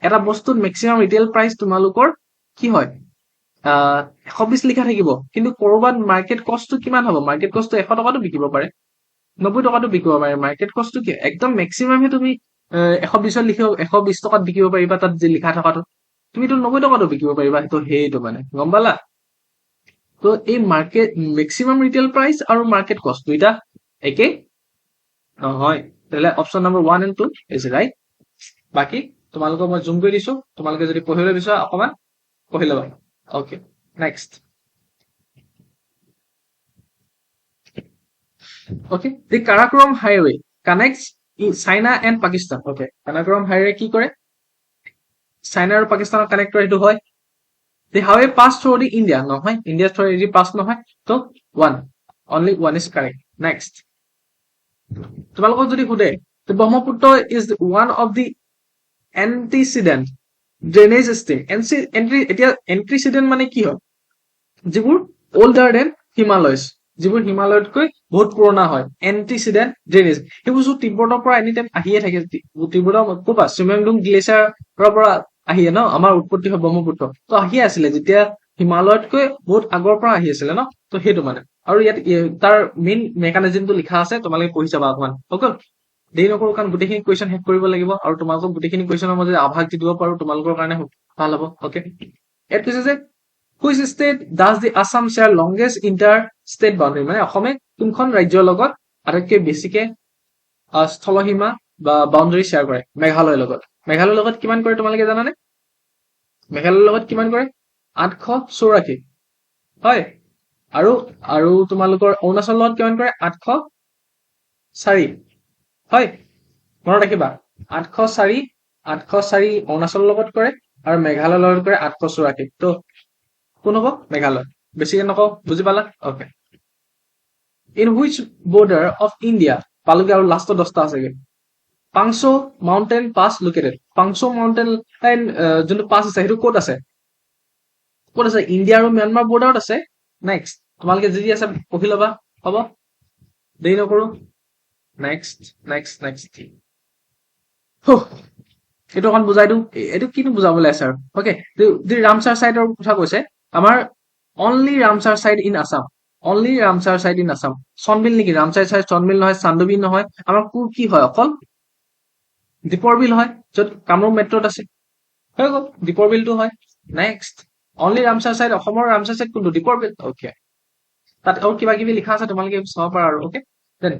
এটা বস্তুত মেক্সিমাম ৰিটেইল প্ৰাইচ তোমালোকৰ কি হয় 120 লিখা থাকিব কিন্তু কৰবাত মাৰ্কেট কষ্টটো কিমান হ'ব মাৰ্কেট কষ্টটো 100 টকাটো বিকিব পাৰে 90 টকাটো বিকিব পাৰে মাৰ্কেট কষ্টটো কি একদম মেক্সিমামহে তুমি 120 লিখিব 120 টকাত বিকিব পাৰিবা তাত যে লিখা থকাটো তুমিতো 90 টকাটো বিকিব পাৰিবা সেইটো মানে গম পালা তো এই মাৰ্কেট মেক্সিমাম ৰিটেইল প্ৰাইচ আৰু মাৰ্কেট কষ্ট দুইটা একে নহয় তাহলে option number 1 and 2 is right বাকি তোমালোকক মই জুম কৰি দিছো তোমালোকে যদি পঢ়িবলৈ বিচৰা অকমান পঢ়ি ল'বা okay next okay the Karakoram highway connects China and Pakistan okay Karakoram highway কি কৰে চাইনা আৰু পাকিস্তানৰ কানেক্ট কৰে সেইটো হয় the highway pass through the India নহয় ইণ্ডিয়া থ্ৰু দি পাছ নহয় তো 1 অনলি 1 ইজ কাৰেক্ট নেক্সট তোমালোকক যদি সুধে Brahmaputra is one of the antecedent drainage system এতিয়া এন্টিচিডেন্ট মানে কি হয় যিবোৰ older than হিমালয়ছ যিবোৰ হিমালয়তকৈ বহুত পুৰণা হয় এন্টিচিডেন্ট ড্ৰেনেজ সেইবোৰ তিব্বতৰ পৰা এনি টাইম আহিয়ে থাকে তিব্বতৰ ক'পা চিমেংডুং গ্লেচিয়াৰৰ পৰা আহিয়ে ন আমাৰ উৎপত্তি হয় ব্ৰহ্মপুত্ৰ তো আহিয়ে আছিলে যেতিয়া হিমালয়তকৈ বহুত আগৰ পৰা আহি আছিলে ন তো সেইটো মানে আৰু ইয়াত তাৰ মেইন মেকানিজমটো লিখা আছে তোমালোকে পঢ়ি চাবা অকমান অকে দেৰি নকৰো কাৰণ গোটেইখিনি কুৱেশ্যন শেষ কৰিব লাগিব আৰু তোমালোকক গোটেইখিনি কুৱেশ্যনৰ মাজত আভাস দি দিব পাৰো তোমালোকৰ কাৰণে ভাল হ'ব ওকে ইয়াত কৈছে যে which state does the Assam share longest inter state boundary মানে অসমে কোনখন ৰাজ্যৰ লগত আটাইতকৈ বেছিকে স্থলসীমা বা বাউণ্ডাৰী শ্বেয়াৰ কৰে মেঘালয়ৰ লগত কিমান কৰে তোমালোকে জানানে মেঘালয়ৰ লগত কিমান কৰে 884 হয় আৰু তোমালোকৰ অৰুণাচলৰ লগত কিমান কৰে 804 হয় মনত ৰাখিবা 804 অৰুণাচলৰ লগত কৰে আৰু মেঘালয়ৰ লগত কৰে 884 তো কোন হ'ব মেঘালয় বেছিকে নকওঁ বুজি পালা okay in which border of India পালোগে আৰু লাষ্টত 10টা আছেগে Pangsau mountain pass located Pangsau mountain যোনটো পাছ আছে সেইটো ক'ত আছে ইণ্ডিয়া আৰু ম্যানমাৰ বৰ্ডাৰত আছে নেক্সট তোমালোকে যি আছে পঢ়ি ল'বা হ'ব দেৰি নকৰো নেক্সট এইটো অকণ বুজাই দিওঁ এইটো কিনো বুজাবলৈ আছে আৰু ওকে দি ৰামচাৰ চাইডৰ কথা কৈছে আমাৰ only Ramsar side in Assam চনবিল নেকি ৰামচাৰ চাইড চনবিল নহয় চান্দুবি নহয় আমাৰ কি হয় অকল দীপৰ বিল হয় য'ত কামৰূপ মেট্ৰত আছে হৈ গ'ল দীপৰ বিলটো হয় নেক্সট অনলি ৰামচাৰ চাইড অসমৰ ৰামচাৰ চাইড কোনটো দীপৰ বিল ওকে তাত আৰু কিবা কিবি লিখা আছে তোমালোকে চাব পাৰা আৰু okay then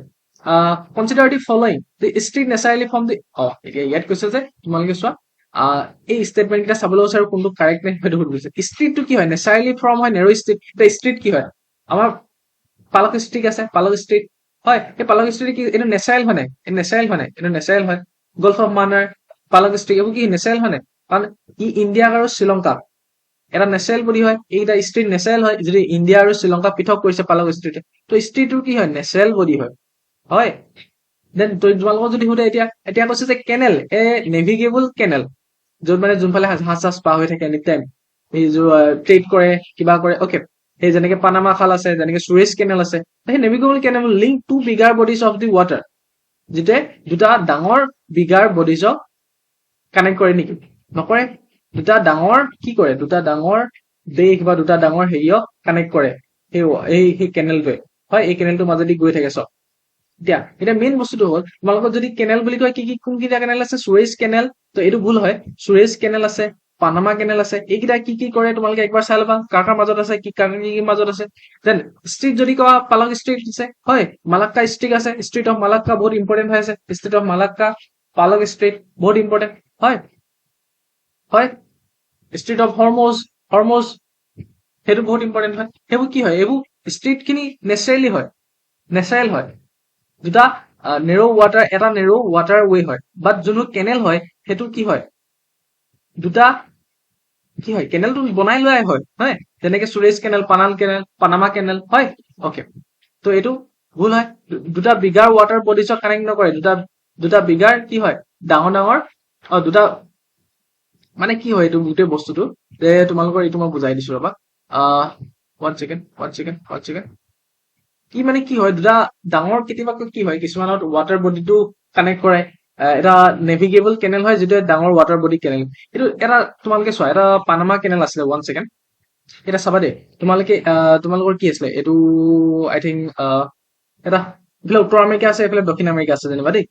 consider the following the street necessarily from the এতিয়া ইয়াত কৈছে যে তোমালোকে চোৱা এই স্টেটমেন্ট কেইটা চাবলৈ আছে আৰু কোনটো কাৰেক্ট নে সেইটো সুধিছে স্ট্ৰীটটো কি হয় নেচাৰেলি ফ্ৰম হয় নেৰো ষ্ট্ৰীট এটা ষ্ট্ৰীট কি হয় আমাৰ পালক ষ্ট্ৰীট আছে পালক ষ্ট্ৰীট হয় এই পালক ষ্ট্ৰীট কি এইটো নেচাৰেল হয় নাই এইটো নেচাৰেল হয় গল্ফ অফ মানাৰ পালক ষ্ট্ৰীট এইবোৰ কি নেচাৰেল হয় নাই কাৰণ ই ইণ্ডিয়া আৰু শ্ৰীলংকা এটা নেচাৰেল বডি হয় এইটা ষ্ট্ৰীট নেচাৰেল হয় যদি ইণ্ডিয়া আৰু শ্ৰীলংকা পৃথক কৰিছে পালক ষ্ট্ৰীটে তো ষ্ট্ৰীটটো কি হয় নেচাৰেল বডি হয় দেন তোমালোকক যদি সোধে এতিয়া কৈছে যে কেনেল এ নেভিগেবল কেনেল, য'ত মানে যোনফালে জাহাজ চাহাজ পাৰ হৈ থাকে এনি টাইম, এই ট্ৰেড কৰে কিবা কৰে, অকে। সেই যেনেকে পানামা খাল আছে, যেনেকে সুৱেজ কেনেল আছে, সেই navigable canal link to bigger bodies of the water, যেতিয়া দুটা ডাঙৰ বিগাৰ বডিজক কানেক্ট কৰে নেকি? নকৰে। দুটা ডাঙৰ কি কৰে, দুটা ডাঙৰ দেশ বা দুটা ডাঙৰ হেৰিয়ক কানেক্ট কৰে সেই কেনেলটোৱে, হয়। এই কেনেলটোৰ মাজেদি গৈ থাকে চব। এতিয়া মেইন বস্তুটো হ'ল, তোমালোকক যদি কেনেল বুলি কয় কোনকেইটা কেনেল আছে? সুৱেজ কেনেল, তো এইটো ভুল হয়। সুৱেজ কেনেল আছে, পানামা কেনেল আছে, এইকেইটা কি কৰে তোমালোকে একবাৰ চাই ল'বা, কাৰ মাজত আছে, কি মাজত আছে। দেন ষ্ট্ৰীট যদি কোৱা, পালক ষ্ট্ৰীট আছে, হয়। মালাক্কা ষ্ট্ৰীট আছে, ষ্ট্ৰীট অফ মালাক্কা বহুত ইম্পৰ্টেণ্ট হৈ আছে, ষ্ট্ৰীট অফ মালাক্কা, পালক ষ্ট্ৰীট বহুত ইম্পৰ্টেণ্ট, হয়। ষ্ট্ৰীট অফ হৰমোজ সেইটো বহুত ইম্পৰ্টেণ্ট হয়। সেইবোৰ কি হয়? এইবোৰ ষ্ট্ৰীট খিনি নেচাৰেল হয়। দুটা নেৰ' ৱাটাৰ, এটা নেৰ' ৱাটাৰ ৱে হয়। বাট যোনটো কেনেল হয় সেইটো কি হয়? দুটা কি হয়? কেনেলটো বনাই লোৱাই হয়। যেনেকে সুৱেজ কেনেল, পানামা কেনেল, হয়। অকে, তো এইটো ভুল হয়। দুটা বিগাৰ ৱাটাৰ বডিজক কানেক্ট নকৰে। দুটা বিগাৰ কি হয়? ডাঙৰ দুটা মানে কি হয় এইটো গোটেই বস্তুটো, যে তোমালোকৰ এইটো মই বুজাই দিছো ৰবা। One second. কি মানে কি হয়, দুটা ডাঙৰ কেতিয়াবা কি হয়, কিছুমানত ৱাটাৰ বডিটো কানেক্ট কৰে, এটা নেভিগেবল কেনেল হয়, যিটো ডাঙৰ ৱাটাৰ বডি কেনেল। এইটো এটা তোমালোকে চোৱা, এটা পানামা কেনেল আছিলে, ওৱান ছেকেণ্ড, এটা চাবা দেই তোমালোকৰ কি আছিলে এইটো, আই থিংক এটা এইফালে উত্তৰ আমেৰিকা আছে, এইফালে দক্ষিণ আমেৰিকা আছে যেনিবা দেই,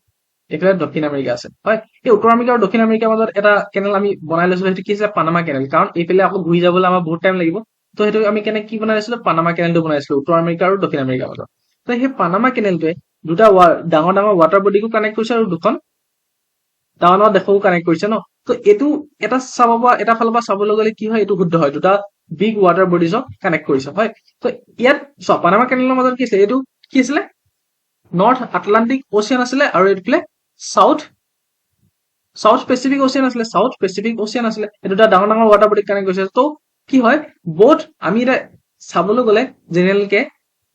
এইফালে দক্ষিণ আমেৰিকা আছে, হয়। এই উত্তৰ আমেৰিকা আৰু দক্ষিণ আমেৰিকাৰ মাজত এটা কেনেল আমি বনাই লৈছিলো, সেইটো কি আছিলে? Panama canal. কাৰণ এইফালে আকৌ ঘূৰি যাবলৈ আমাৰ বহুত টাইম লাগিব, তো সেইটো আমি কি বনাই লৈছিলো? পানামা কেনেলটো বনাইছিলো উত্তৰ আমেৰিকা আৰু দক্ষিণ আমেৰিকাৰ মাজত। তো সেই পানামা কেনেলটোৱে দুটা ডাঙৰ ৱাটাৰ বডিকো কানেক্ট কৰিছে, আৰু দুখন ডাঙৰ দেশকো কানেক্ট কৰিছে ন। তো এইটো এটা ফালৰ পৰা চাবলৈ গ'লে কি হয়, এইটো শুদ্ধ হয়। দুটা বিগ ৱাটাৰ বডিজক কানেক্ট কৰিছে, হয়। তো ইয়াত চোৱা, পানামা কেনেলৰ মাজত কি আছিলে? এইটো কি আছিলে? নৰ্থ আটলান্টিক অচিয়ান আছিলে, আৰু এইফালে সাউথ পেচিফিক অচিয়ান আছিলে। এই দুটা ডাঙৰ ৱাটাৰ বডিক কানেক্ট কৰিছে। তো কি হয়, বোথ আমি এতিয়া চাবলৈ গ'লে জেনেৰেলকে,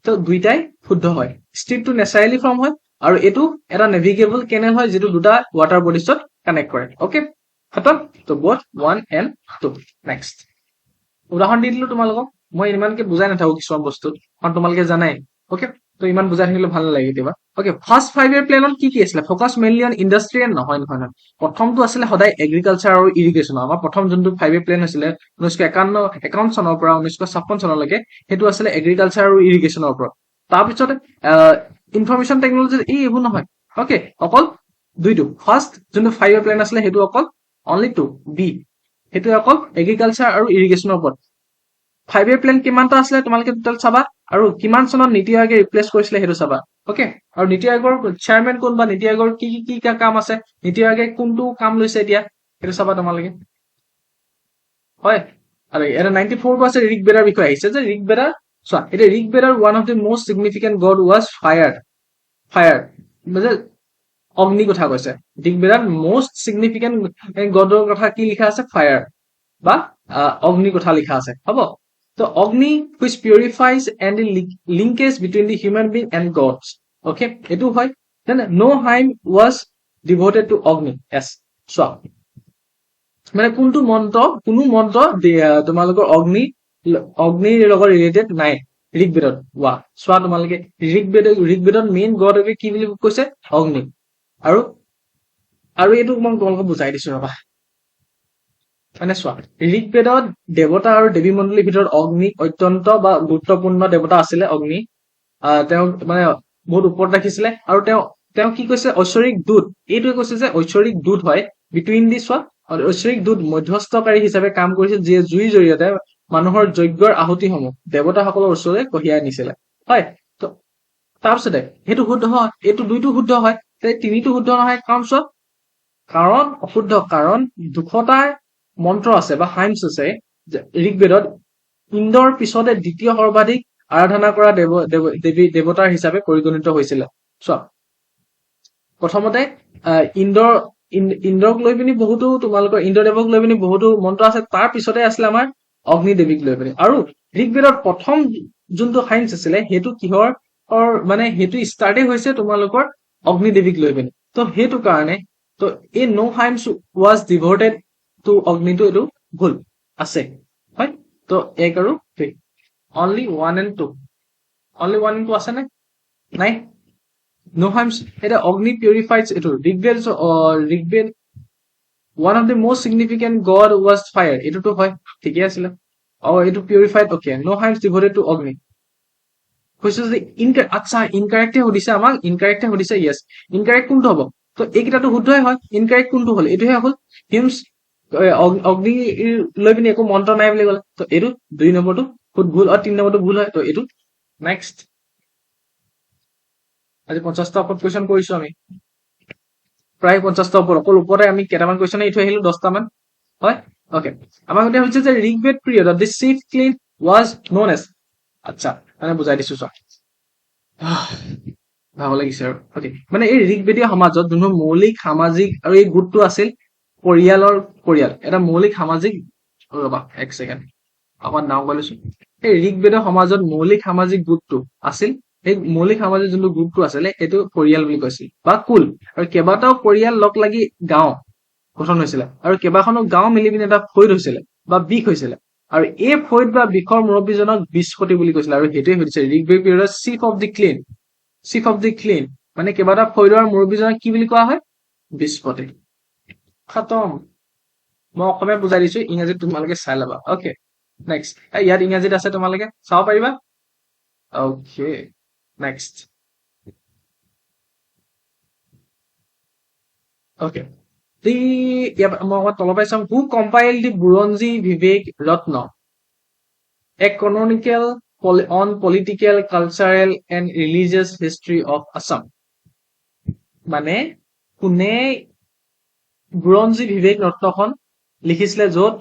তো দুইটাই শুদ্ধ হয়। ষ্ট্ৰীটটো নেচাৰেলি ফৰ্ম হয়, আৰু এইটো এটা নেভিগেবল কেনেল হয়, যিটো দুটা ৱাটাৰ বডিজত কানেক্ট কৰে। অকে, খতম। তো বোথ 1 and 2। নেক্সট উদাহৰণ দি দিলো তোমালোকক। মই ইমানকে বুজাই নাথাকো কিছুমান বস্তুত, কাৰণ তোমালোকে জানাই। অকে, তো ইমান বুজাই থাকিলে ভাল নালাগে কেতিয়াবা। অকে, ফাৰ্ষ্ট 5 year প্লেনত কি আছিলে? Focus mainly on industry and নহয়। প্ৰথমটো আছিলে সদায় এগ্ৰিকালচাৰ আৰু ইৰিগেশ্যন। আমাৰ প্ৰথম যোনটো 5 year প্লেন হৈছিলে 1951 চনৰ পৰা 1956 চনলৈকে, সেইটো আছিলে এগ্ৰিকালচাৰ আৰু ইৰিগেশ্যনৰ ওপৰত। তাৰপিছত ইনফৰমেশ্যন টেকনলজি, এইবোৰ নহয়। অকে, অকল দুইটো। ফাৰ্ষ্ট যোনটো 5 year প্লেন আছিলে, সেইটো অকল অনলি 2 বি, সেইটো অকল এগ্ৰিকালচাৰ আৰু ইৰিগেশ্যনৰ ওপৰত। 5 year প্লেন কিমানটা আছিলে তোমালোকে টোটেল চাবা, আৰু কিমান চনত নীতি আয়োগে ৰিপ্লেচ কৰিছিলে সেইটো চাবা। অকে, আৰু নীতি আয়োগৰ চেয়াৰমেন কোন, বা নীতি আয়োগৰ কি কাম আছে, নীতি আয়োগে কোনটো কাম লৈছে এতিয়া, সেইটো চাবা তোমালোকে, হয়। আৰু এটা 94 আছে ঋক বেদাৰ বিষয়ে আহিছে, যে ঋক বেদা চোৱা, এতিয়া ঋক বেদাৰ one of the most significant god was fire, Agni কথা কৈছে। ঋক বেদাৰ মষ্ট চিগনিফিকেণ্ট গডৰ কথা কি লিখা আছে? ফায়াৰ, বা অগ্নি কথা লিখা আছে, হ'ব। তো অগ্নি which purifies and the linkage between the human being and gods, okay, এইটো হয়। then no hymn was devoted to Agni, yes। চোৱা, মানে কোনো মন্ত্ৰ তোমালোকৰ অগ্নিৰ লগত ৰিলেটেড নাই ঋক বেদত। চোৱা তোমালোকে, ঋক বেদত মেইন গড কি বুলি কৈছে? অগ্নি। আৰু এইটো মই তোমালোকক বুজাই দিছো ৰবা। মানে চোৱা, ঋক বেদত দেৱতা আৰু দেৱী মণ্ডলীৰ ভিতৰত অগ্নি অত্যন্ত বা গুৰুত্বপূৰ্ণ দেৱতা আছিলে। অগ্নি তেওঁ মানে বহুত ওপৰত ৰাখিছিলে, আৰু তেওঁ কি কৈছে? ঐশ্বৰিক দূত। এইটোৱে কৈছে যে ঐশ্বৰিক দূত হয় বিটুইন দি, চোৱা, ঐশ্বৰিক দূত মধ্যস্থকাৰী হিচাপে কাম কৰিছিল, যিয়ে জুইৰ জৰিয়তে মানুহৰ যজ্ঞৰ আহুতিসমূহ দেৱতাসকলৰ ওচৰলৈ কঢ়িয়াই আনিছিলে, হয়। তো তাৰপিছতে সেইটো শুদ্ধ হয়, এইটো দুইটো শুদ্ধ হয়, তিনিটো শুদ্ধ নহয়। কাৰণ অশুদ্ধ, কাৰণ 200টা মন্ত্ৰ আছে বা হাইমছ আছে ঋক বেদত, ইন্দ্ৰৰ পিছতে দ্বিতীয় সৰ্বাধিক আৰাধনা কৰা দেৱতাৰ হিচাপে পৰিগণিত হৈছিলে। চোৱা, প্ৰথমতে ইন্দ্ৰক লৈ পিনি বহুতো, তোমালোকৰ ইন্দ্ৰদেৱক লৈ পিনি বহুতো মন্ত্ৰ আছে। তাৰ পিছতে আছিলে আমাৰ অগ্নিদেৱীক লৈ পিনি। আৰু ঋক বেদৰ প্ৰথম যোনটো হাইমছ আছিলে, সেইটো কিহৰ মানে সেইটো ষ্টাৰ্টেই হৈছে তোমালোকৰ অগ্নিদেৱীক লৈ পিনে তো সেইটো কাৰণে তো এই নো হাইমছ ৱাজ ডিভটেড টু অগ্নিটো এইটো ভুল আছে হয় তো 1 আৰু 3 অনলি 1 and 2 অনলি 1 and 2 আছে নে নাই নো হাইমছ এটা অগ্নি পিউৰিফাইডছ এইটো Rigveda one of the most significant god was fire এইটোতো হয় ঠিকই আছিল এইটো purified okay no Himes ডিভটেড two অগ্নি কৈছো যে আচ্ছা ইনকাৰেক্টে সুধিছে আমাক ইনকাৰেক্টে সুধিছে ইয়েছ ইনকাৰেক্ট কোনটো হ'ব তো এইকেইটাটো শুদ্ধই হয় ইনকাৰেক্ট কোনটো হ'ল এইটোহে হ'ল হিমছ অগ্নি লৈ পিনে একো মন্ত্ৰ নাই বুলি ক'লে তো এইটো 2 নম্বৰটো ভুল আৰু 3 নম্বৰটো ভুল হয় তো এইটো নেক্সট আজি 50টা ওপৰত কুৱেশ্যন কৰিছো আমি প্ৰায় 50টা ওপৰত অকল ওপৰতে আমি কেইটামান কুৱেশ্যন এৰি থৈ আহিলো 10টা মান হয় ওকে আমাক এতিয়া হৈছে যে Rigveda period of the chief clan was known as আচ্ছা মানে বুজাই দিছো চোৱা ভাব লাগিছে আৰু ওকে মানে এই ঋগবেদীয় সমাজত যোনটো মৌলিক সামাজিক আৰু এই গোটটো আছিল পৰিয়াল এটা মৌলিক সামাজিক ৰবা এক ছেকেণ্ড অকমান নাও কৰিছো এই ঋগবেদীয় সমাজত মৌলিক সামাজিক গোটটো আছিল এই মৌলিক সামাজিক যোনটো গ্ৰুপটো আছিলে এইটো পৰিয়াল বুলি কৈছিল বা কুল আৰু কেইবাটাও পৰিয়াল লগ লাগি গাঁও গঠন হৈছিলে আৰু কেইবাখনো গাঁও মিলি পিনে এটা ফৈদ হৈছিলে বা বিষ হৈছিলে আৰু এই ফৈদ বা বিষৰ মুৰব্বীজনক বৃহস্পতি বুলি কৈছিলে আৰু সেইটোৱে সুধিছে ঋগবেদ পিৰিয়ডৰ চিফ অফ দি ক্লিন মানে কেইবাটা ফৈদৰ মুৰব্বীজনক কি বুলি কোৱা হয় বৃহস্পতি খতম মই অসমীয়াত বুজাই দিছো ইংৰাজীত তোমালোকে চাই ল'বা অকে নেক্সট ইয়াত ইংৰাজীত আছে তোমালোকে চাব পাৰিবা অকে নেক্সট অকে মই তলৰ পাই চাম হু কম্পাইল দি বুৰঞ্জী বিবেক ৰত্ন এ canonical on political, cultural and religious history of Assam মানে কোনে বুৰঞ্জী বিবেক ৰত্নখন লিখিছিলে য'ত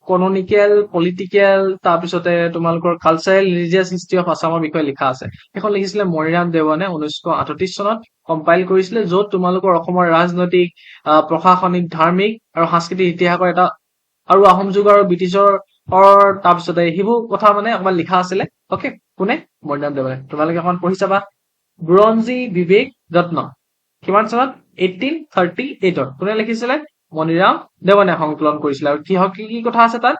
canonical, political তাৰপিছতে তোমালোকৰ কালচাৰেল ৰিলিজিয়াছ হিষ্ট্ৰী অফ আছামৰ বিষয়ে লিখা আছে এখন লিখিছিলে মৰিৰাম দেৱানে 1938 চনত কম্পাইল কৰিছিলে য'ত তোমালোকৰ অসমৰ ৰাজনৈতিক প্ৰশাসনিক ধাৰ্মিক আৰু সাংস্কৃতিক ইতিহাসৰ এটা আৰু আহোম যুগ আৰু ব্ৰিটিছৰ তাৰপিছতে সেইবোৰ কথা মানে অকমান লিখা আছিলে ওকে কোনে মৰিৰাম দেৱানে তোমালোকে অকমান পঢ়ি চাবা বুৰঞ্জী বিবেক ৰত্ন কিমান চনত 1838 কোনে লিখিছিলে মনিৰাম দেৱানে সংকলন কৰিছিলে আৰু কি কথা আছে তাত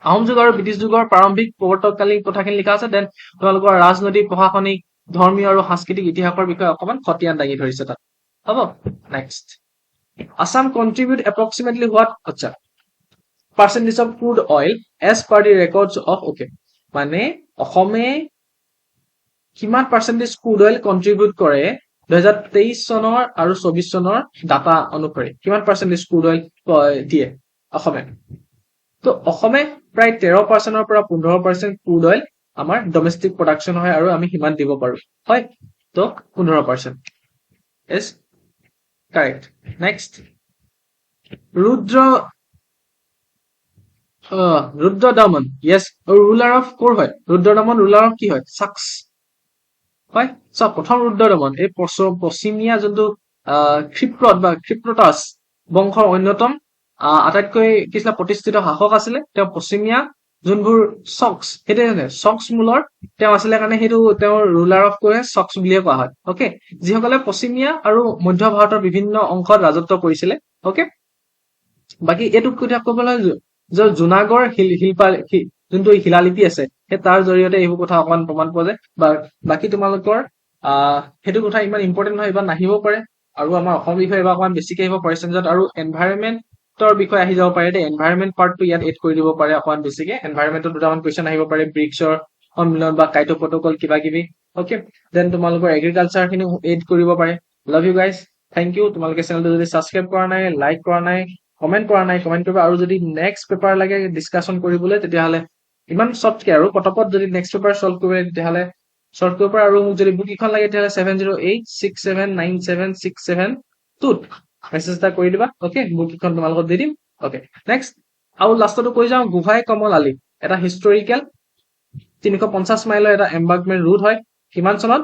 আহোম যুগ আৰু ব্ৰিটিছ যুগৰ প্ৰাৰম্ভিক প্ৰৱৰ্তকালীন কথাখিনি লিখা আছে দেন তোমালোকৰ ৰাজনৈতিক প্ৰশাসনিক ধৰ্মীয় আৰু সাংস্কৃতিক ইতিহাসৰ বিষয়ে অকমান খতিয়ান দাঙি ধৰিছে তাত হ'ব next Assam contribute approximately what আচ্ছা percentage of crude oil as per the records of okay মানে অসমে কিমান পাৰ্চেন্টেজ ক্ৰুড অইল কন্ট্ৰিবিউট কৰে 2023 চনৰ আৰু 24 চনৰ ডাটা অনুসৰি কিমান পাৰ্চেন্টেজ ক্ৰুড অইল দিয়ে অসমে তো অসমে প্ৰায় 13% পৰা 15% ক্ৰুড অইল আমাৰ ডমেষ্টিক প্ৰডাকশ্যন হয় আৰু আমি সিমান দিব পাৰো হয় তো 15% is correct next Rudradaman yes ruler of ক'ৰ হয় ৰুদ্ৰদমন ৰুলাৰ অফ কি হয় চাক্স হয় চব প্ৰথম ৰুদ্ৰদমন এই পশ্চিমীয়া যোনটো ক্ষিপ্ৰতাছ বংশৰ অন্যতম আটাইতকৈ কিছু প্ৰতিষ্ঠিত শাসক আছিলে তেওঁ পশ্চিমীয়া যোনবোৰ চক্স সেইটোৱে চক্স মূলৰ তেওঁ আছিলে কাৰণে সেইটো তেওঁৰ ৰুলাৰ অফ কৈ চক্স বুলিয়ে কোৱা হয় ওকে যিসকলে পশ্চিমীয়া আৰু মধ্য ভাৰতৰ বিভিন্ন অংশত ৰাজত্ব কৰিছিলে ওকে বাকী এইটো কথা ক'বলৈ যে জুনাগড় যোনটো শিলালিপি আছে সেই তাৰ জৰিয়তে এইবোৰ কথা অকমান প্ৰমাণ পোৱা যায় বাকী তোমালোকৰ সেইটো কথা ইমান ইম্পৰ্টেণ্ট নহয় এবাৰ নাহিব পাৰে আৰু আমাৰ অসম বিষয়ে এবাৰ অকমান বেছিকে আহিব পাৰ্চেন্টেজত আৰু এনভাইৰনমেন্টৰ বিষয়ে আহি যাব পাৰে দেই এনভাইৰনমেন্ট পাৰ্টটো ইয়াত এড কৰি দিব পাৰে অকমান বেছিকে এনভাইৰনমেন্টৰ দুটামান কুৱেশ্যন আহিব পাৰে ব্ৰিক্সৰ সন্মিলন বা কাইটো প্ৰটকল কিবা কিবি ওকে দেন তোমালোকৰ এগ্ৰিকালচাৰ খিনি এড কৰিব পাৰে love you guys thank you তোমালোকে চেনেলটো যদি ছাবস্ক্ৰাইব কৰা নাই লাইক কৰা নাই কমেন্ট কৰিবা আৰু যদি নেক্সট পেপাৰ লাগে ডিছকাশ্যন কৰিবলৈ তেতিয়াহ'লে ইমান শ্বৰ্টকে আৰু পটপট যদি নেক্সট পেপাৰ সলভ কৰিব তেতিয়াহ'লে সলভ কৰিব পৰা আৰু মোক যদি বুক এখন লাগে তেতিয়াহ'লে 7086797672 মেছেজ এটা কৰি দিবা ওকে বুক এখন তোমালোকক দি দিম ওকে নেক্সট আৰু লাষ্টটো কৈ যাওঁ গোহাই কমল আলি এটা হিষ্টৰিকেল 350 মাইলৰ এটা এম্বাৰ্কমেণ্ট ৰুট হয় কিমান চনত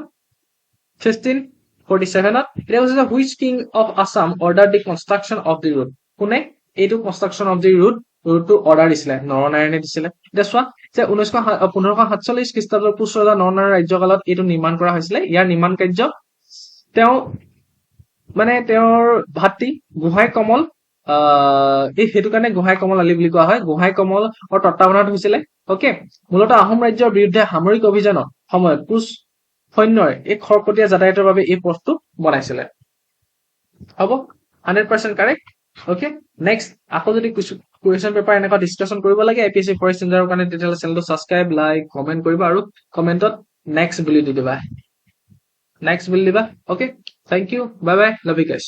1547 এটা হৈছে which king of Assam order the construction of the root কোনে এইটো কনষ্ট্ৰাকশ্যন অফ দি ৰুটটো অৰ্ডাৰ দিছিলে নৰনাৰায়ণে দিছিলে এতিয়া চোৱা যে 1547 খ্ৰীষ্টাব্দৰ পুছ ৰজা নৰনাৰায়ণ ৰাজ্যকালত এইটো নিৰ্মাণ কৰা হৈছিলে ইয়াৰ নিৰ্মাণ কাৰ্য তেওঁ মানে তেওঁৰ ভাতৃ গোহাঁই কমল সেইটো কাৰণে গোহাঁই কমল আলি বুলি কোৱা হয়। গোহাঁই কমলৰ তত্বাৱধানত হৈছিলে। অকে, মূলতঃ আহোম ৰাজ্যৰ বিৰুদ্ধে সামৰিক অভিযানৰ সময়ত কোচ সৈন্যই এই খৰকটীয়া যাতায়াতৰ বাবে এই পথটো বনাইছিলে। হ'ব 100% কাৰেক্ট। অকে, নেক্সট আকৌ যদি কুৱেশ্যন পেপাৰ এনেকুৱা ডিছকাশ্যন কৰিব লাগে APSC ফৰেষ্ট ৰেঞ্জাৰৰ কাৰণে তেতিয়াহ'লে চেনেলটো ছাবস্ক্ৰাইব, লাইক, কমেণ্ট কৰিবা আৰু কমেণ্টত নেক্সট বুলি দি দিবা। Okay, thank you, bye bye, love you গাইছ।